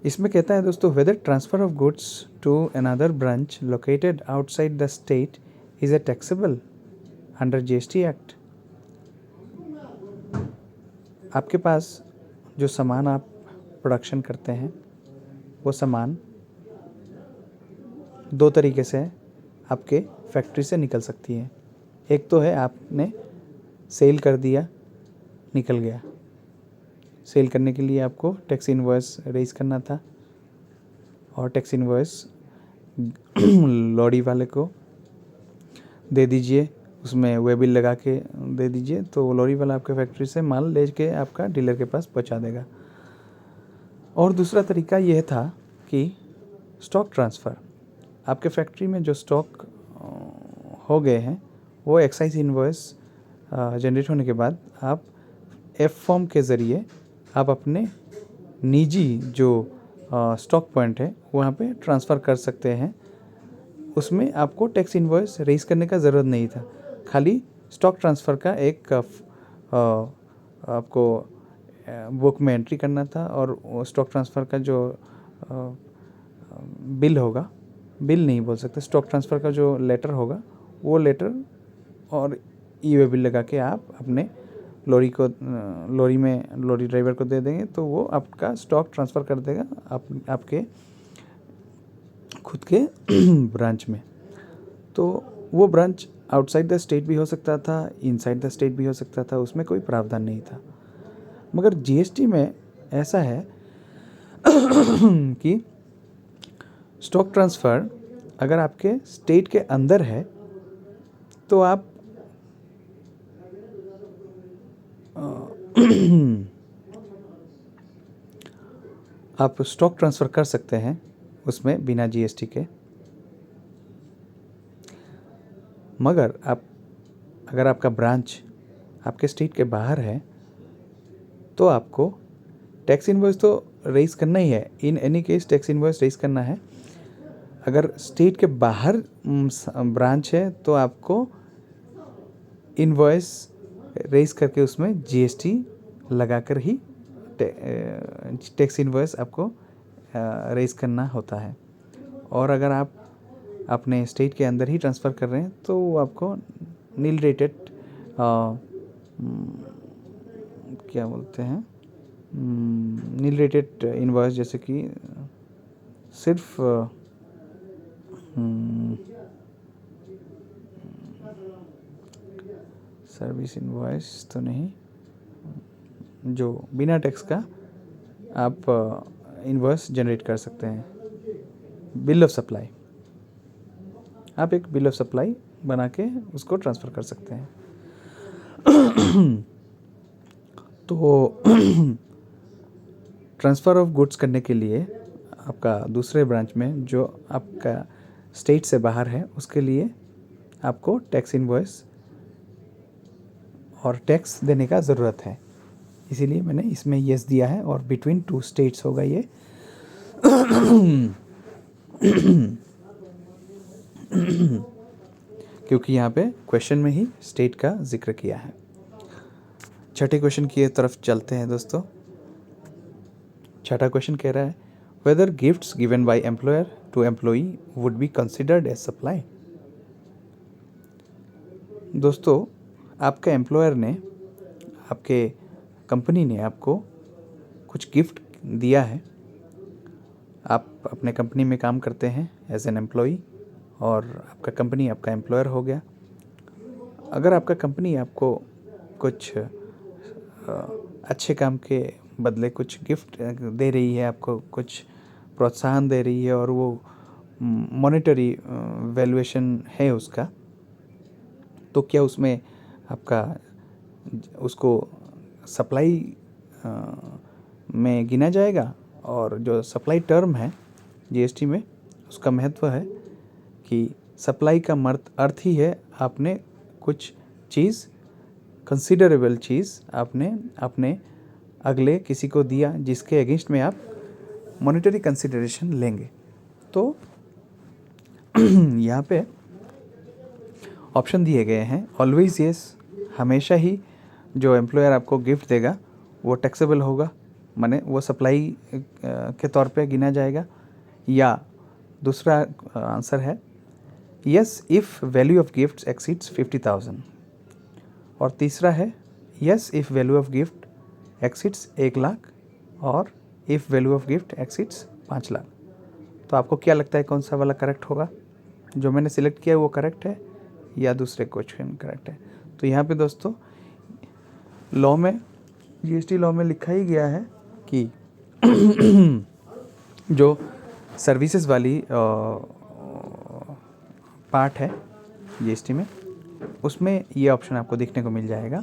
इसमें कहता है दोस्तों, whether transfer of goods to another branch located outside the state is a taxable under GST act. आपके पास जो सामान आप प्रोडक्शन करते हैं वो सामान 2 तरीके से आपके फैक्ट्री से निकल सकती है। एक तो है आपने सेल कर दिया, निकल गया। सेल करने के लिए आपको टैक्स इनवॉइस रेज करना था और टैक्स इनवॉइस लॉरी वाले को दे दीजिए, उसमें वे बिल लगा के दे दीजिए, तो वो लॉरी वाला आपके फैक्ट्री से माल ले के आपका डीलर के पास पहुंचा देगा। और दूसरा तरीका यह था कि स्टॉक ट्रांसफ़र। आपके फैक्ट्री में जो स्टॉक हो गए हैं वो एक्साइज इनवॉइस जनरेट होने के बाद आप एफ फॉर्म के ज़रिए आप अपने निजी जो स्टॉक पॉइंट है वहाँ पे ट्रांसफ़र कर सकते हैं। उसमें आपको टैक्स इनवॉइस रेज करने का ज़रूरत नहीं था, खाली स्टॉक ट्रांसफ़र का एक आपको बुक में एंट्री करना था और स्टॉक ट्रांसफ़र का जो बिल होगा, बिल नहीं बोल सकते, स्टॉक ट्रांसफ़र का जो लेटर होगा वो लेटर और ई-वे बिल लगा के आप अपने लॉरी ड्राइवर को दे देंगे तो वो आपका स्टॉक ट्रांसफ़र कर देगा आपके खुद के ब्रांच में। तो वो ब्रांच आउटसाइड द स्टेट भी हो सकता था, इनसाइड द स्टेट भी हो सकता था, उसमें कोई प्रावधान नहीं था। मगर जीएसटी में ऐसा है कि स्टॉक ट्रांसफ़र अगर आपके स्टेट के अंदर है तो आप स्टॉक ट्रांसफ़र कर सकते हैं उसमें बिना जीएसटी के। मगर अगर आपका ब्रांच आपके स्टेट के बाहर है तो आपको टैक्स इनवॉइस तो रेज करना ही है, in any case tax invoice raise करना है। अगर स्टेट के बाहर ब्रांच है तो आपको इनवॉइस रेज करके उसमें जीएसटी लगाकर ही टैक्स इनवॉइस आपको रेज करना होता है। और अगर आप अपने स्टेट के अंदर ही ट्रांसफ़र कर रहे हैं तो वो आपको नील रेटेड क्या बोलते हैं, नील रेटेड इनवॉइस, जैसे कि सिर्फ सर्विस इनवॉइस तो नहीं, जो बिना टैक्स का आप इनवॉइस जनरेट कर सकते हैं। बिल ऑफ सप्लाई, आप एक बिल ऑफ सप्लाई बना के उसको ट्रांसफ़र कर सकते हैं। तो ट्रांसफ़र ऑफ गुड्स करने के लिए आपका दूसरे ब्रांच में जो आपका स्टेट से बाहर है उसके लिए आपको टैक्स इनवॉइस और टैक्स देने का ज़रूरत है, इसीलिए मैंने इसमें यस दिया है और बिटवीन टू स्टेट्स होगा ये। क्योंकि यहाँ पे क्वेश्चन में ही स्टेट का जिक्र किया है। छठे क्वेश्चन की तरफ चलते हैं दोस्तों। छठा क्वेश्चन कह रहा है whether gifts given by employer to employee would be considered as supply. दोस्तों, आपका एम्प्लॉयर ने, आपके कंपनी ने आपको कुछ गिफ्ट दिया है, आप अपने कंपनी में काम करते हैं एज एन एम्प्लॉई और आपका कंपनी आपका एम्प्लॉयर हो गया। अगर आपका कंपनी आपको कुछ अच्छे काम के बदले कुछ गिफ्ट दे रही है, आपको कुछ प्रोत्साहन दे रही है और वो मॉनेटरी वैल्यूएशन है उसका, तो क्या उसमें आपका उसको सप्लाई में गिना जाएगा। और जो सप्लाई टर्म है जीएसटी में, उसका महत्व है कि सप्लाई का अर्थ ही है आपने कुछ चीज़, कंसिडरेबल चीज़ आपने अपने अगले किसी को दिया जिसके अगेंस्ट में आप मॉनेटरी कंसिडरेशन लेंगे। तो यहाँ पे ऑप्शन दिए गए हैं ऑलवेज येस, हमेशा ही जो एम्प्लॉयर आपको गिफ्ट देगा वो टैक्सेबल होगा, माने वो सप्लाई के तौर पे गिना जाएगा। या दूसरा आंसर है yes if value of gifts exceeds 50,000। और तीसरा है yes if value of gift exceeds 1 lakh और if value of gift exceeds 5 lakh. तो आपको क्या लगता है कौन सा वाला करेक्ट होगा? जो मैंने सिलेक्ट किया है वो करेक्ट है या दूसरे क्वेश्चन करेक्ट है? तो यहाँ पे दोस्तों लॉ में, जीएसटी लॉ में लिखा ही गया है कि जो सर्विसेज वाली पार्ट है जीएसटी में, उसमें ये ऑप्शन आपको देखने को मिल जाएगा।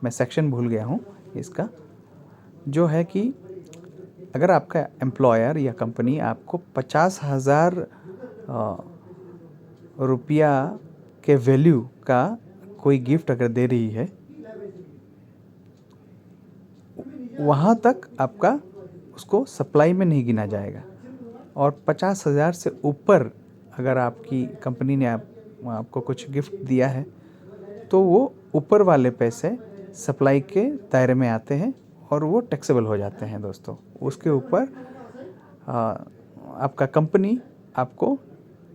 मैं सेक्शन भूल गया हूँ इसका, जो है कि अगर आपका एम्प्लॉयर या कंपनी आपको 50,000 रुपया के वैल्यू का कोई गिफ्ट अगर दे रही है, वहाँ तक आपका उसको सप्लाई में नहीं गिना जाएगा। और 50,000 से ऊपर अगर आपकी कंपनी ने आपको कुछ गिफ्ट दिया है तो वो ऊपर वाले पैसे सप्लाई के दायरे में आते हैं और वो टैक्सेबल हो जाते हैं दोस्तों। उसके ऊपर आपका कंपनी आपको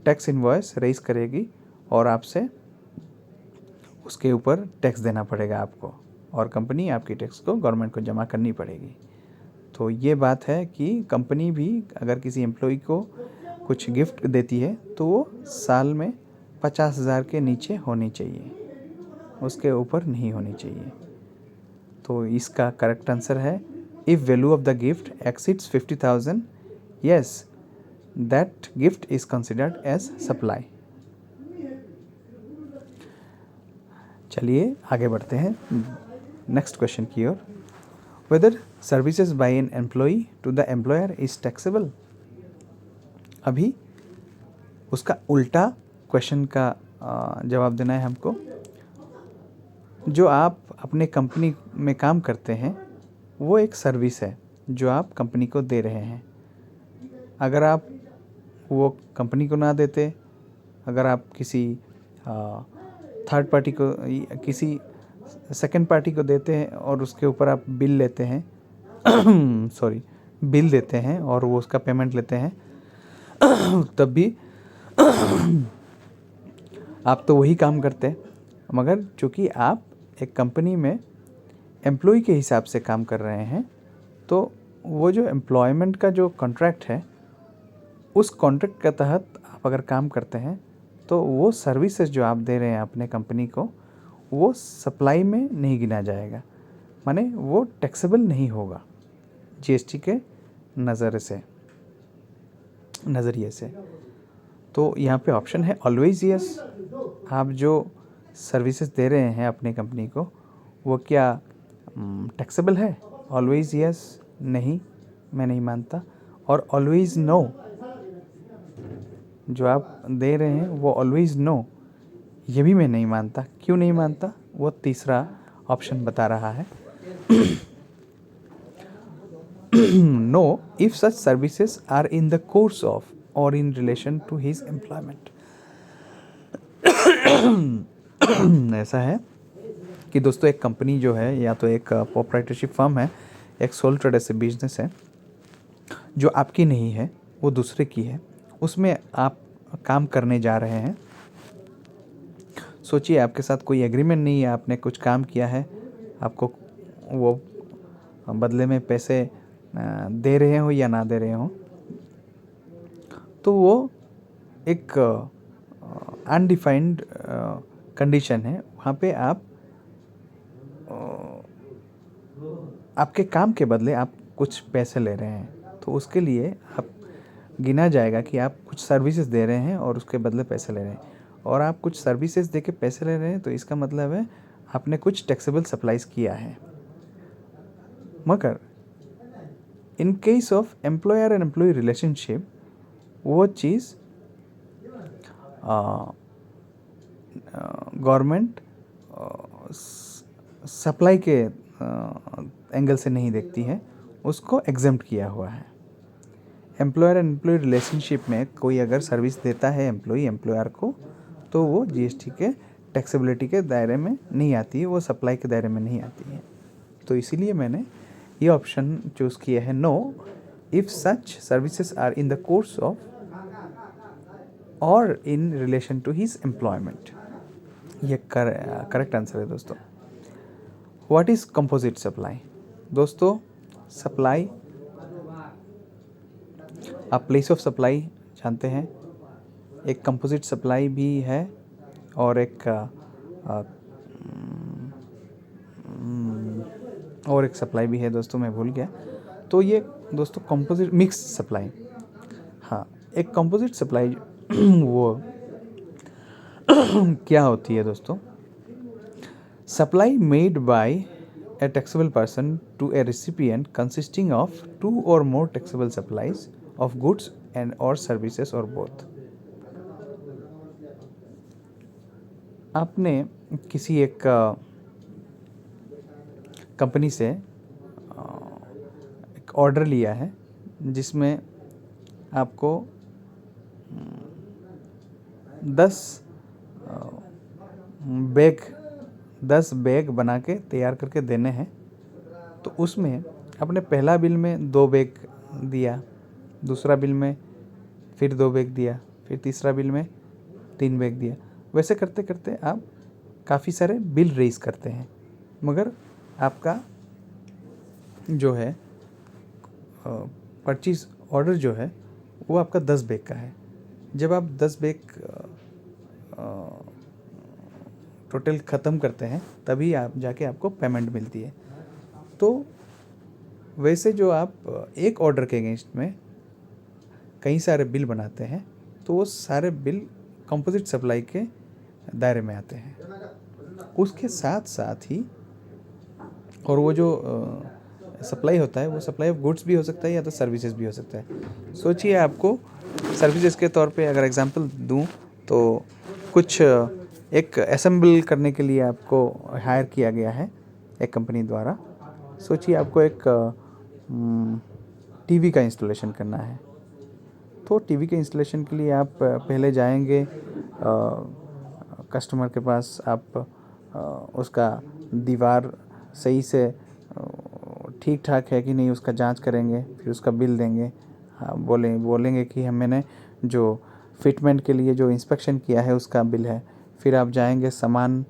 टैक्स इनवॉइस रेज करेगी और आपसे उसके ऊपर टैक्स देना पड़ेगा आपको, और कंपनी आपकी टैक्स को गवर्नमेंट को जमा करनी पड़ेगी। तो ये बात है कि कंपनी भी अगर किसी एम्प्लॉय को कुछ गिफ्ट देती है तो वो साल में 50,000 के नीचे होनी चाहिए, उसके ऊपर नहीं होनी चाहिए। तो इसका करेक्ट आंसर है if value of the gift exceeds 50,000, yes that gift is considered as supply. चलिए आगे बढ़ते हैं नेक्स्ट क्वेश्चन की ओर। Whether services by an employee to the employer is taxable. अभी उसका उल्टा क्वेश्चन का जवाब देना है हमको। जो आप अपने कंपनी में काम करते हैं वो एक सर्विस है, जो आप कंपनी को दे रहे हैं। अगर आप वो कंपनी को ना देते, अगर आप किसी थर्ड पार्टी को, किसी सेकंड पार्टी को देते हैं और उसके ऊपर आप बिल लेते हैं सॉरी, बिल देते हैं और वो उसका पेमेंट लेते हैं तब भी आप तो वही काम करते, मगर चूँकि आप एक कंपनी में एम्प्लॉय के हिसाब से काम कर रहे हैं, तो वो जो एम्प्लॉयमेंट का जो कॉन्ट्रैक्ट है, उस कॉन्ट्रैक्ट के तहत आप अगर काम करते हैं तो वो सर्विसेज जो आप दे रहे हैं अपने कंपनी को, वो सप्लाई में नहीं गिना जाएगा, माने वो टैक्सेबल नहीं होगा जीएसटी के नज़रिए से। तो यहाँ पे ऑप्शन है ऑलवेज यस। आप जो सर्विसेज दे रहे हैं अपनी कंपनी को, वो क्या टैक्सेबल है? ऑलवेज यस नहीं, मैं नहीं मानता। और ऑलवेज नो, जो आप दे रहे हैं वो ऑलवेज नो, ये भी मैं नहीं मानता। क्यों नहीं मानता? वो तीसरा ऑप्शन बता रहा है no if such services are in the course of or in relation to his employment. ऐसा है कि दोस्तों एक कंपनी जो है, या तो एक प्रोप्राइटरशिप फर्म है, एक सोल ट्रेड ऐसे बिजनेस है जो आपकी नहीं है, वो दूसरे की है, उसमें आप काम करने जा रहे हैं। सोचिए आपके साथ कोई एग्रीमेंट नहीं है, आपने कुछ काम किया है, आपको वो बदले में पैसे दे रहे हो या ना दे रहे हो, तो वो एक अनडिफाइंड कंडीशन है। वहाँ पे आप आपके काम के बदले आप कुछ पैसे ले रहे हैं, तो उसके लिए आप गिना जाएगा कि आप कुछ सर्विसेज दे रहे हैं और उसके बदले पैसे ले रहे हैं। और आप कुछ सर्विसेज दे के पैसे ले रहे हैं, तो इसका मतलब है आपने कुछ टैक्सेबल सप्लाईज किया है। मगर in case of employer and employee relationship, वो चीज़ गवर्नमेंट सप्लाई के एंगल से नहीं देखती है, उसको एग्जेम्प्ट किया हुआ है। एम्प्लॉयर एंड एम्प्लॉय रिलेशनशिप में कोई अगर सर्विस देता है एम्प्लॉय एम्प्लॉयर को, तो वो जीएसटी के टैक्सेबिलिटी के दायरे में नहीं आती है, वो सप्लाई के दायरे में नहीं आती है। तो इसीलिए मैंने ये ऑप्शन चूज़ किया है, no if such services are in the course of or in relation to his employment. ये करेक्ट आंसर है दोस्तों। What is composite supply? दोस्तों सप्लाई, आप प्लेस ऑफ सप्लाई जानते हैं, एक कंपोजिट सप्लाई भी है और एक सप्लाई भी है दोस्तों, मैं भूल गया। तो ये दोस्तों कंपोजिट मिक्स सप्लाई, हाँ, एक कंपोजिट सप्लाई वो क्या होती है दोस्तों? Supply made by a taxable person to a recipient consisting of two or more taxable supplies of goods and or services or both। आपने किसी एक कंपनी से एक ऑर्डर लिया है जिसमें आपको 10 बैग बना के तैयार करके देने हैं। तो उसमें आपने पहला बिल में 2 बैग दिया, दूसरा बिल में फिर 2 बैग दिया, फिर तीसरा बिल में 3 बैग दिया। वैसे करते करते आप काफ़ी सारे बिल रेज करते हैं, मगर आपका जो है परचेज ऑर्डर जो है वो आपका 10 बैग का है। जब आप 10 बैग टोटल ख़त्म करते हैं, तभी आप जाके आपको पेमेंट मिलती है। तो वैसे जो आप एक ऑर्डर के अगेंस्ट में कई सारे बिल बनाते हैं, तो वो सारे बिल कंपोजिट सप्लाई के दायरे में आते हैं। उसके साथ साथ ही, और वो जो सप्लाई होता है, वो सप्लाई ऑफ गुड्स भी हो सकता है या तो सर्विसेज भी हो सकता है। सोचिए आपको सर्विसेज के तौर पे अगर एग्जांपल दूं, तो कुछ एक असेंबल करने के लिए आपको हायर किया गया है एक कंपनी द्वारा। सोचिए आपको एक टीवी का इंस्टॉलेशन करना है। तो टीवी के इंस्टॉलेशन के लिए आप पहले जाएंगे कस्टमर के पास, आप उसका दीवार सही से ठीक ठाक है कि नहीं उसका जांच करेंगे, फिर उसका बिल देंगे। हाँ, बोलेंगे कि हम मैंने जो फिटमेंट के लिए जो इंस्पेक्शन किया है उसका बिल है। फिर आप जाएंगे सामान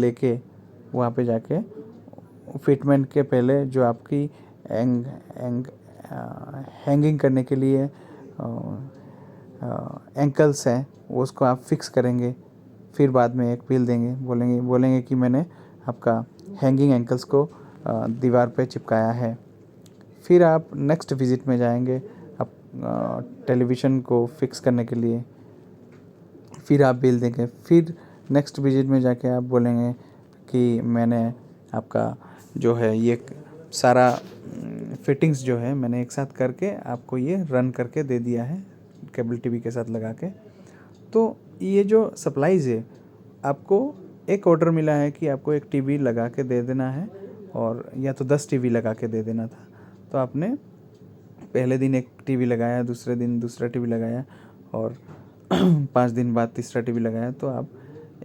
लेके वहाँ पे जाके फिटमेंट के पहले जो आपकी हैंगिंग करने के लिए एंकल्स हैं वो उसको आप फिक्स करेंगे। फिर बाद में एक बिल देंगे, बोलेंगे कि मैंने आपका हैंगिंग एंकल्स को दीवार पे चिपकाया है। फिर आप नेक्स्ट विज़िट में जाएंगे आप टेलीविज़न को फिक्स करने के लिए, फिर आप बिल देंगे। फिर नेक्स्ट विज़िट में जाके आप बोलेंगे कि मैंने आपका जो है ये सारा फिटिंग्स जो है मैंने एक साथ करके आपको ये रन करके दे दिया है केबल टीवी के साथ लगा के। तो ये जो सप्लाईज़ है, आपको एक ऑर्डर मिला है कि आपको एक टीवी लगा के दे देना है, और या तो 10 टीवी लगा के दे देना था। तो आपने पहले दिन एक टीवी लगाया, दूसरे दिन दूसरा टीवी लगाया, और 5 दिन बाद तीसरा टीवी लगाया। तो आप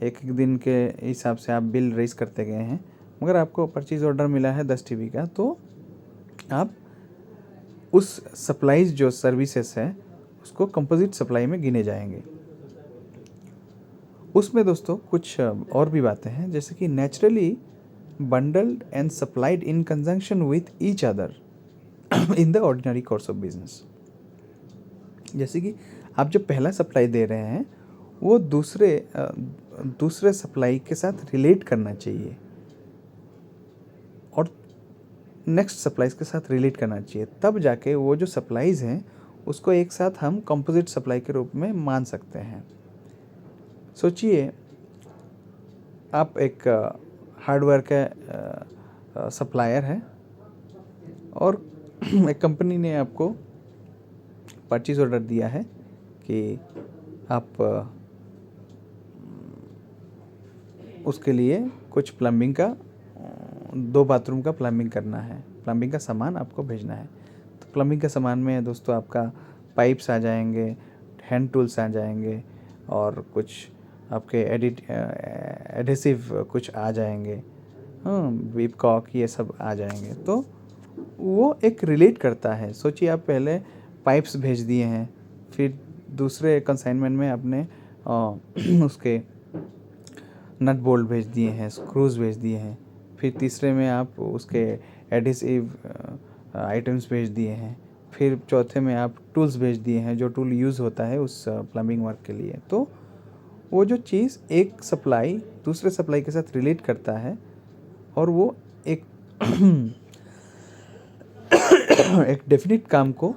एक एक दिन के हिसाब से आप बिल रेज करते गए हैं। मगर आपको परचेज ऑर्डर मिला है 10 टीवी का, तो आप उस सप्लाईज जो सर्विसेज है उसको कंपोजिट सप्लाई में गिने जाएंगे। उसमें दोस्तों कुछ और भी बातें हैं, जैसे कि naturally bundled and supplied in conjunction with each other in the ordinary course of business. जैसे कि आप जो पहला सप्लाई दे रहे हैं वो दूसरे सप्लाई के साथ रिलेट करना चाहिए, और नेक्स्ट सप्लाईज के साथ रिलेट करना चाहिए, तब जाके वो जो सप्लाईज हैं उसको एक साथ हम कंपोजिट सप्लाई के रूप में मान सकते हैं। सोचिए आप एक हार्डवेयर का सप्लायर है, और एक कंपनी ने आपको परचेज ऑर्डर दिया है कि आप उसके लिए कुछ प्लम्बिंग का 2 बाथरूम का प्लम्बिंग करना है, प्लम्बिंग का सामान आपको भेजना है। तो प्लम्बिंग का सामान में दोस्तों आपका पाइप्स आ जाएंगे, हैंड टूल्स आ जाएंगे, और कुछ आपके एडेसिव कुछ आ जाएंगे, वीप कॉक ये सब आ जाएंगे। तो वो एक रिलेट करता है। सोचिए आप पहले पाइप्स भेज दिए हैं, फिर दूसरे कंसाइनमेंट में आपने उसके नट बोल्ट भेज दिए हैं, स्क्रूज भेज दिए हैं, फिर तीसरे में आप उसके एडिसिव आइटम्स भेज दिए हैं, फिर चौथे में आप टूल्स भेज दिए हैं जो टूल यूज़ होता है उस प्लम्बिंग वर्क के लिए। तो वो जो चीज़ एक सप्लाई दूसरे सप्लाई के साथ रिलेट करता है, और वो एक एक डेफिनिट काम को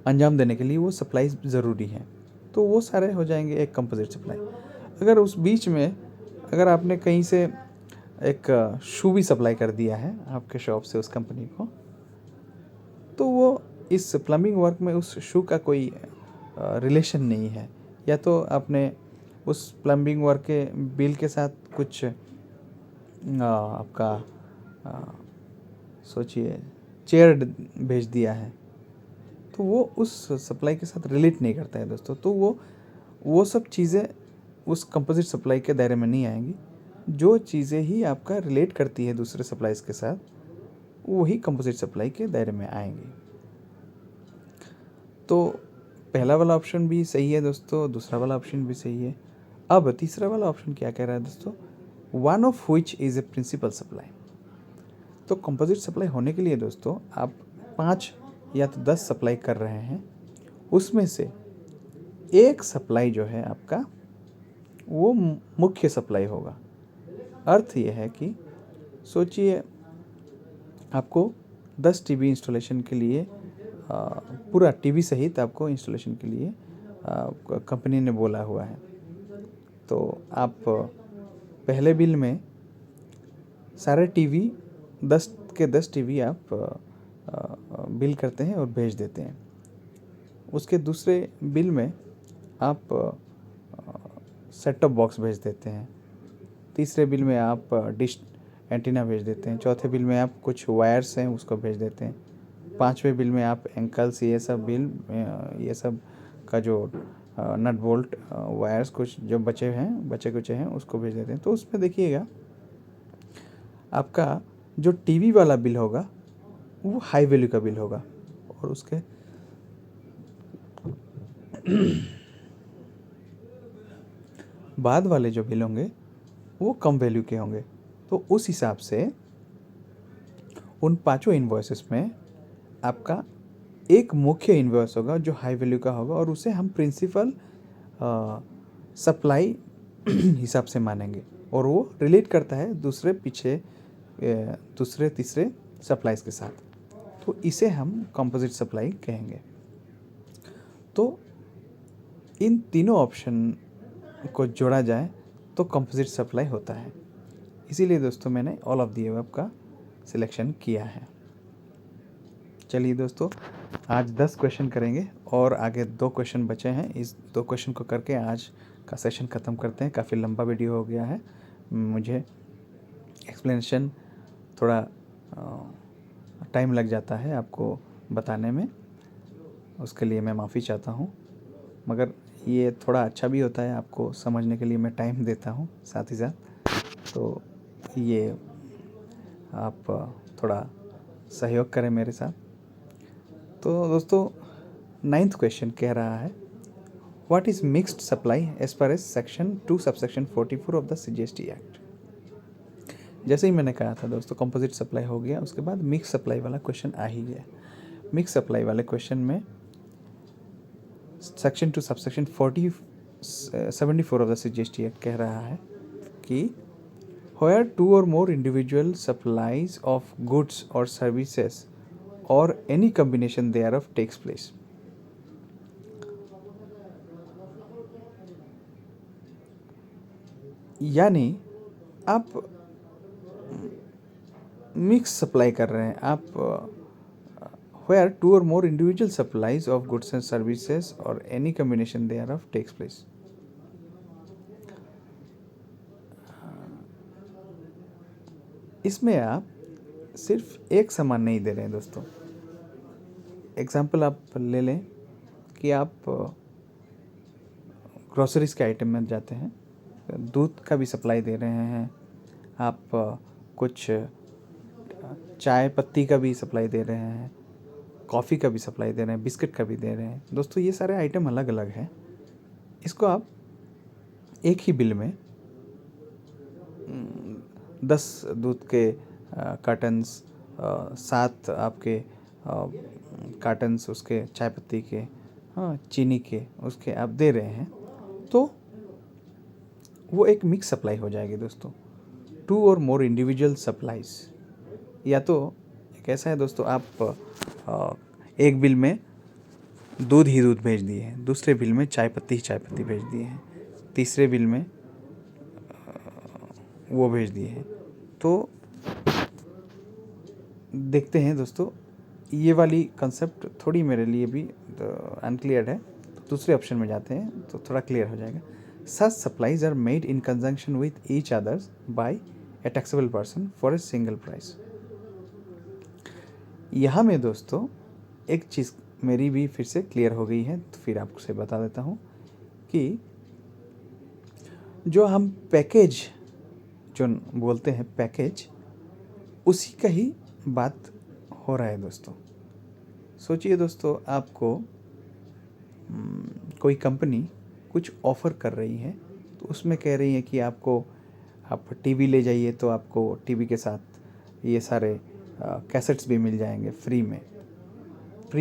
अंजाम देने के लिए वो सप्लाई ज़रूरी है। तो वो सारे हो जाएंगे एक कंपोजिट सप्लाई। अगर उस बीच में अगर आपने कहीं से एक शू भी सप्लाई कर दिया है आपके शॉप से उस कंपनी को, तो वो इस प्लम्बिंग वर्क में उस शू का कोई रिलेशन नहीं है, या तो आपने उस प्लम्बिंग वर्क के बिल के साथ कुछ आपका सोचिए चेयर भेज दिया है, तो वो उस सप्लाई के साथ रिलेट नहीं करता है दोस्तों। तो वो सब चीज़ें उस कंपोजिट सप्लाई के दायरे में नहीं आएंगी। जो चीज़ें ही आपका रिलेट करती है दूसरे सप्लाईज के साथ, वही कंपोजिट सप्लाई के दायरे में आएंगी। तो पहला वाला ऑप्शन भी सही है दोस्तों, दूसरा वाला ऑप्शन भी सही है। अब तीसरा वाला ऑप्शन क्या कह रहा है दोस्तों, one of which is a principal supply. तो कंपोजिट सप्लाई होने के लिए दोस्तों आप 5 या तो 10 सप्लाई कर रहे हैं, उसमें से एक सप्लाई जो है आपका वो मुख्य सप्लाई होगा। अर्थ ये है कि सोचिए आपको 10 टीवी इंस्टॉलेशन के लिए पूरा टीवी सहित आपको इंस्टॉलेशन के लिए कंपनी ने बोला हुआ है। तो आप पहले बिल में सारे टीवी 10 के 10 टीवी आप बिल करते हैं और भेज देते हैं। उसके दूसरे बिल में आप सेट टॉप बॉक्स भेज देते हैं। तीसरे बिल में आप डिश एंटीना भेज देते हैं। चौथे बिल में आप कुछ वायर्स हैं उसको भेज देते हैं। पाँचवें बिल में आप एंकल्स ये सब बिल ये सब का जो नट बोल्ट वायर्स कुछ जो बचे कुचे हैं उसको भेज देते हैं। तो उसमें देखिएगा आपका जो टीवी वाला बिल होगा वो हाई वैल्यू का बिल होगा और उसके बाद वाले जो बिल होंगे वो कम वैल्यू के होंगे। तो उस हिसाब से उन पांचों इन्वॉइसेस में आपका एक मुख्य इन्वॉइस होगा जो हाई वैल्यू का होगा और उसे हम प्रिंसिपल सप्लाई हिसाब से मानेंगे और वो रिलेट करता है दूसरे तीसरे सप्लाईज के साथ। तो इसे हम कंपोजिट सप्लाई कहेंगे। तो इन तीनों ऑप्शन को जोड़ा जाए तो कंपोजिट सप्लाई होता है। इसीलिए दोस्तों मैंने ऑल ऑफ द अबव का सिलेक्शन किया है। चलिए दोस्तों आज 10 क्वेश्चन करेंगे और आगे 2 क्वेश्चन बचे हैं। इस 2 क्वेश्चन को करके आज का सेशन ख़त्म करते हैं। काफ़ी लंबा वीडियो हो गया है, मुझे एक्सप्लेनेशन थोड़ा टाइम लग जाता है आपको बताने में, उसके लिए मैं माफ़ी चाहता हूँ। मगर ये थोड़ा अच्छा भी होता है, आपको समझने के लिए मैं टाइम देता हूँ साथ ही साथ। तो ये आप थोड़ा सहयोग करें मेरे साथ। तो दोस्तों 9th क्वेश्चन कह रहा है what is mixed supply as per as section 2 subsection 44 of the CGST act. जैसे ही मैंने कहा था दोस्तों कंपोजिट सप्लाई हो गया, उसके बाद मिक्स सप्लाई वाला क्वेश्चन आ ही गया। मिक्स सप्लाई वाले क्वेश्चन में section 2 subsection 74 of the CGST act कह रहा है कि where 2 or more individual supplies of goods or services or any combination thereof takes place। यानी आप मिक्स सप्लाई कर रहे हैं, आप where 2 or more individual supplies of goods and services or any combination thereof takes place। इसमें आप सिर्फ एक सामान नहीं दे रहे हैं दोस्तों। एग्जाम्पल आप ले लें कि आप ग्रोसरीज के आइटम में जाते हैं, दूध का भी सप्लाई दे रहे हैं, आप कुछ चाय पत्ती का भी सप्लाई दे रहे हैं, कॉफ़ी का भी सप्लाई दे रहे हैं, बिस्किट का भी दे रहे हैं। दोस्तों ये सारे आइटम अलग अलग हैं। इसको आप एक ही बिल में 10 दूध के कार्टन्स, 7 आपके कार्टन्स उसके चाय पत्ती के, चीनी के उसके आप दे रहे हैं, तो वो एक मिक्स सप्लाई हो जाएगी दोस्तों। 2 और मोर इंडिविजुअल सप्लाईज, या तो एक ऐसा है दोस्तों आप एक बिल में दूध ही दूध भेज दिए हैं, दूसरे बिल में चाय पत्ती भेज दिए हैं, तीसरे बिल में वो भेज दिए हैं। तो देखते हैं दोस्तों, ये वाली कंसेप्ट थोड़ी मेरे लिए भी अनक्लियर है। तो दूसरे ऑप्शन में जाते हैं तो थोड़ा क्लियर हो जाएगा। Such supplies are made in conjunction with each others by a taxable person for a single price. यहाँ में दोस्तों एक चीज़ मेरी भी फिर से क्लियर हो गई है, तो फिर आपसे बता देता हूँ कि जो हम पैकेज जो बोलते हैं पैकेज, उसी का ही बात हो रहा है दोस्तों। सोचिए दोस्तों, आपको कोई कंपनी कुछ ऑफ़र कर रही है, तो उसमें कह रही है कि आप टीवी ले जाइए तो आपको टीवी के साथ ये सारे कैसेट्स भी मिल जाएंगे फ्री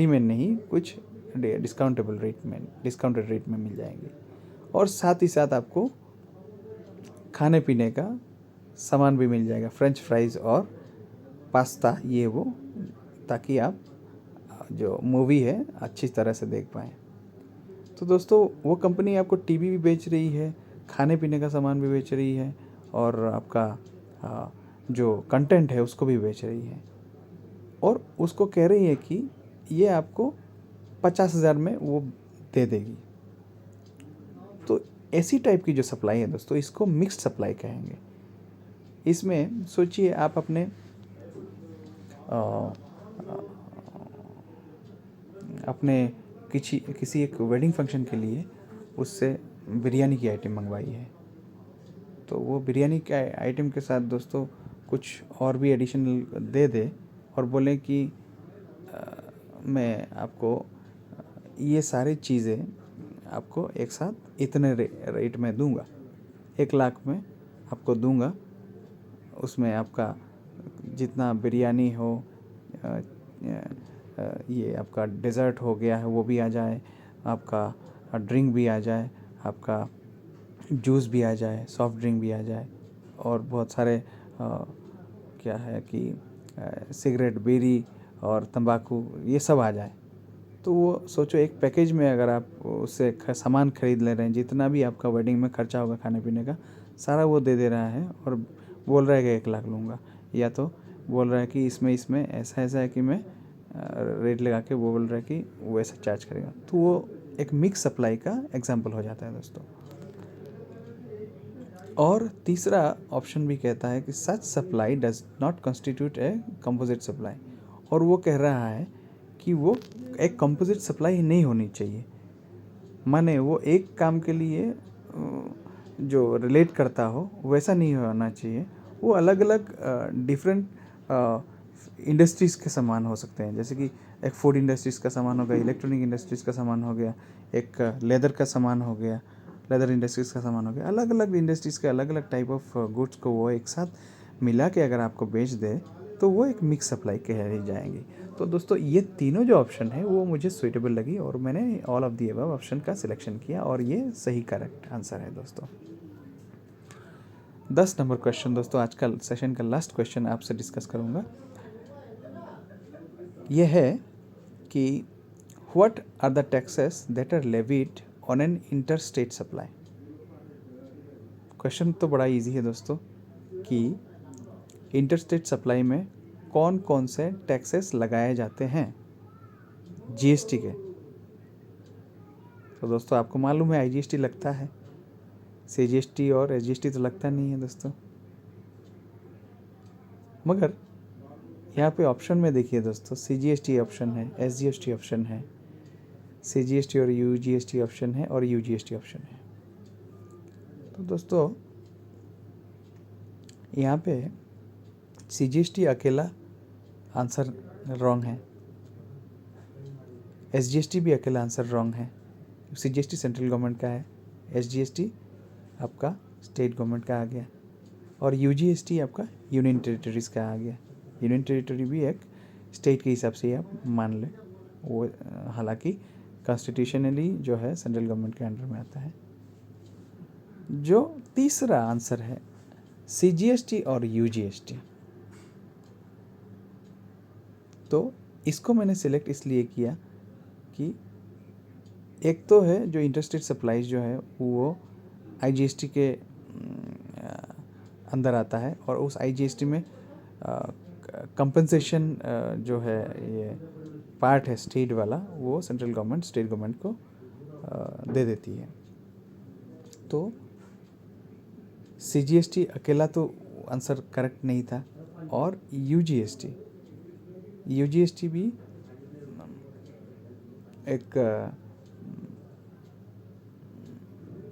में नहीं, कुछ डिस्काउंटेड रेट में मिल जाएंगे, और साथ ही साथ आपको खाने पीने का सामान भी मिल जाएगा, फ्रेंच फ्राइज़ और पास्ता ये वो, ताकि आप जो मूवी है अच्छी तरह से देख पाएँ। तो दोस्तों वो कंपनी आपको टीवी भी बेच रही है, खाने पीने का सामान भी बेच रही है, और आपका जो कंटेंट है उसको भी बेच रही है, और उसको कह रही है कि ये आपको 50,000 में वो दे देगी। तो ऐसी टाइप की जो सप्लाई है दोस्तों, इसको मिक्स्ड सप्लाई कहेंगे। इसमें सोचिए आप अपने अपने किसी एक वेडिंग फंक्शन के लिए उससे बिरयानी की आइटम मंगवाई है, तो वो बिरयानी के आइटम के साथ दोस्तों कुछ और भी एडिशनल दे दे और बोले कि मैं आपको ये सारी चीज़ें आपको एक साथ इतने रेट में दूंगा, 1 लाख में आपको दूंगा। उसमें आपका जितना बिरयानी हो, ये आपका डेज़र्ट हो गया है वो भी आ जाए, आपका ड्रिंक भी आ जाए, आपका जूस भी आ जाए, सॉफ्ट ड्रिंक भी आ जाए, और बहुत सारे क्या है कि सिगरेट, बीड़ी और तंबाकू ये सब आ जाए। तो वो सोचो एक पैकेज में अगर आप उससे सामान खरीद ले रहे हैं, जितना भी आपका वेडिंग में खर्चा होगा खाने पीने का सारा वो दे रहा है और बोल रहा है कि 1 लाख लूँगा, या तो बोल रहा है कि इसमें ऐसा ऐसा है कि मैं रेट लगा के, वो बोल रहा है कि वो ऐसा चार्ज करेगा। तो वो एक मिक्स सप्लाई का एग्जाम्पल हो जाता है दोस्तों। और तीसरा ऑप्शन भी कहता है कि such supply does not constitute a composite supply, और वो कह रहा है कि वो एक कंपोजिट सप्लाई नहीं होनी चाहिए। माने वो एक काम के लिए जो रिलेट करता हो वैसा नहीं होना चाहिए। वो अलग अलग डिफरेंट इंडस्ट्रीज़ के सामान हो सकते हैं, जैसे कि एक फूड इंडस्ट्रीज़ का सामान हो गया, इलेक्ट्रॉनिक इंडस्ट्रीज़ का सामान हो गया, एक लेदर का सामान हो गया, लेदर इंडस्ट्रीज़ का सामान हो गया। अलग अलग इंडस्ट्रीज़ के अलग अलग टाइप ऑफ गुड्स को वो एक साथ मिला के अगर आपको बेच दे तो वो एक मिक्स सप्लाई कहलाई जाएंगी। तो दोस्तों ये तीनों जो ऑप्शन है वो मुझे सुइटेबल लगी और मैंने all of the above option का सिलेक्शन किया और ये सही करेक्ट आंसर है दोस्तों। 10 नंबर क्वेश्चन दोस्तों, आज का सेशन का लास्ट क्वेश्चन आपसे डिस्कस करूँगा। ये है कि what are the taxes that are levied on an interstate supply. Question तो बड़ा इजी है दोस्तों कि इंटरस्टेट सप्लाई में कौन कौन से टैक्सेस लगाए जाते हैं जीएसटी के। तो दोस्तों आपको मालूम है आईजीएसटी लगता है, सीजीएसटी और एसजीएसटी तो लगता नहीं है दोस्तों। मगर यहाँ पे ऑप्शन में देखिए दोस्तों, सीजीएसटी ऑप्शन है, एसजीएसटी ऑप्शन है, सीजीएसटी और यूजीएसटी ऑप्शन है और यूजीएसटी ऑप्शन है। तो दोस्तों यहाँ पे सीजीएसटी अकेला आंसर रॉन्ग है, एसजीएसटी भी अकेला आंसर रॉन्ग है। सीजीएसटी सेंट्रल गवर्नमेंट का है, एसजीएसटी आपका स्टेट गवर्नमेंट का आ गया और यूजीएसटी आपका यूनियन टेरिटरीज़ का आ गया। यूनियन टेरिटरी भी एक स्टेट के हिसाब से आप मान लें, वो हालांकि कॉन्स्टिट्यूशनली जो है सेंट्रल गवर्नमेंट के अंडर में आता है। जो तीसरा आंसर है सीजीएसटी और यूजीएसटी, तो इसको मैंने सिलेक्ट इसलिए किया कि एक तो है जो इंटरस्टेट सप्लाईज जो है वो आईजीएसटी के अंदर आता है और उस आईजीएसटी में कंपनसेशन जो है ये पार्ट है स्टेट वाला, वो सेंट्रल गवर्नमेंट स्टेट गवर्नमेंट को दे देती है। तो सीजीएसटी अकेला तो आंसर करेक्ट नहीं था और यूजीएसटी भी एक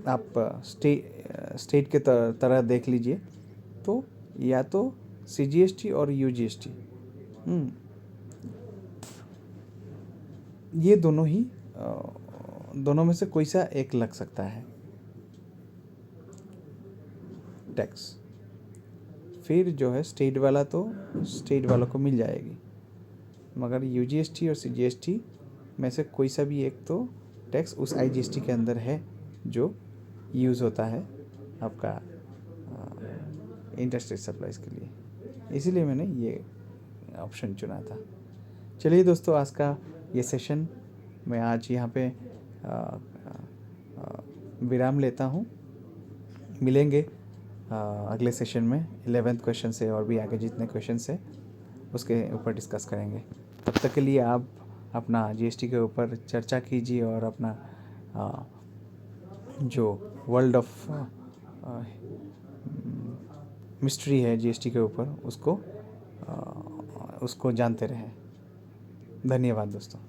आप स्टेट के तरह देख लीजिए। तो या तो सीजीएसटी और यूजीएसटी ये दोनों में से कोई सा एक लग सकता है टैक्स। फिर जो है स्टेट वाला तो स्टेट वालों को मिल जाएगी, मगर यूजीएसटी और सीजीएसटी में से कोई सा भी एक तो टैक्स उस आईजीएसटी के अंदर है जो यूज़ होता है आपका इंटरस्टेट सप्लाईज के लिए, इसीलिए मैंने ये ऑप्शन चुना था। चलिए दोस्तों, आज का ये सेशन मैं आज यहाँ पे विराम लेता हूँ। मिलेंगे अगले सेशन में 11th क्वेश्चन से और भी आगे जितने क्वेश्चन है उसके ऊपर डिस्कस करेंगे। तब तक के लिए आप अपना जीएसटी के ऊपर चर्चा कीजिए और अपना जो वर्ल्ड ऑफ मिस्ट्री है जीएसटी के ऊपर उसको जानते रहें। धन्यवाद दोस्तों।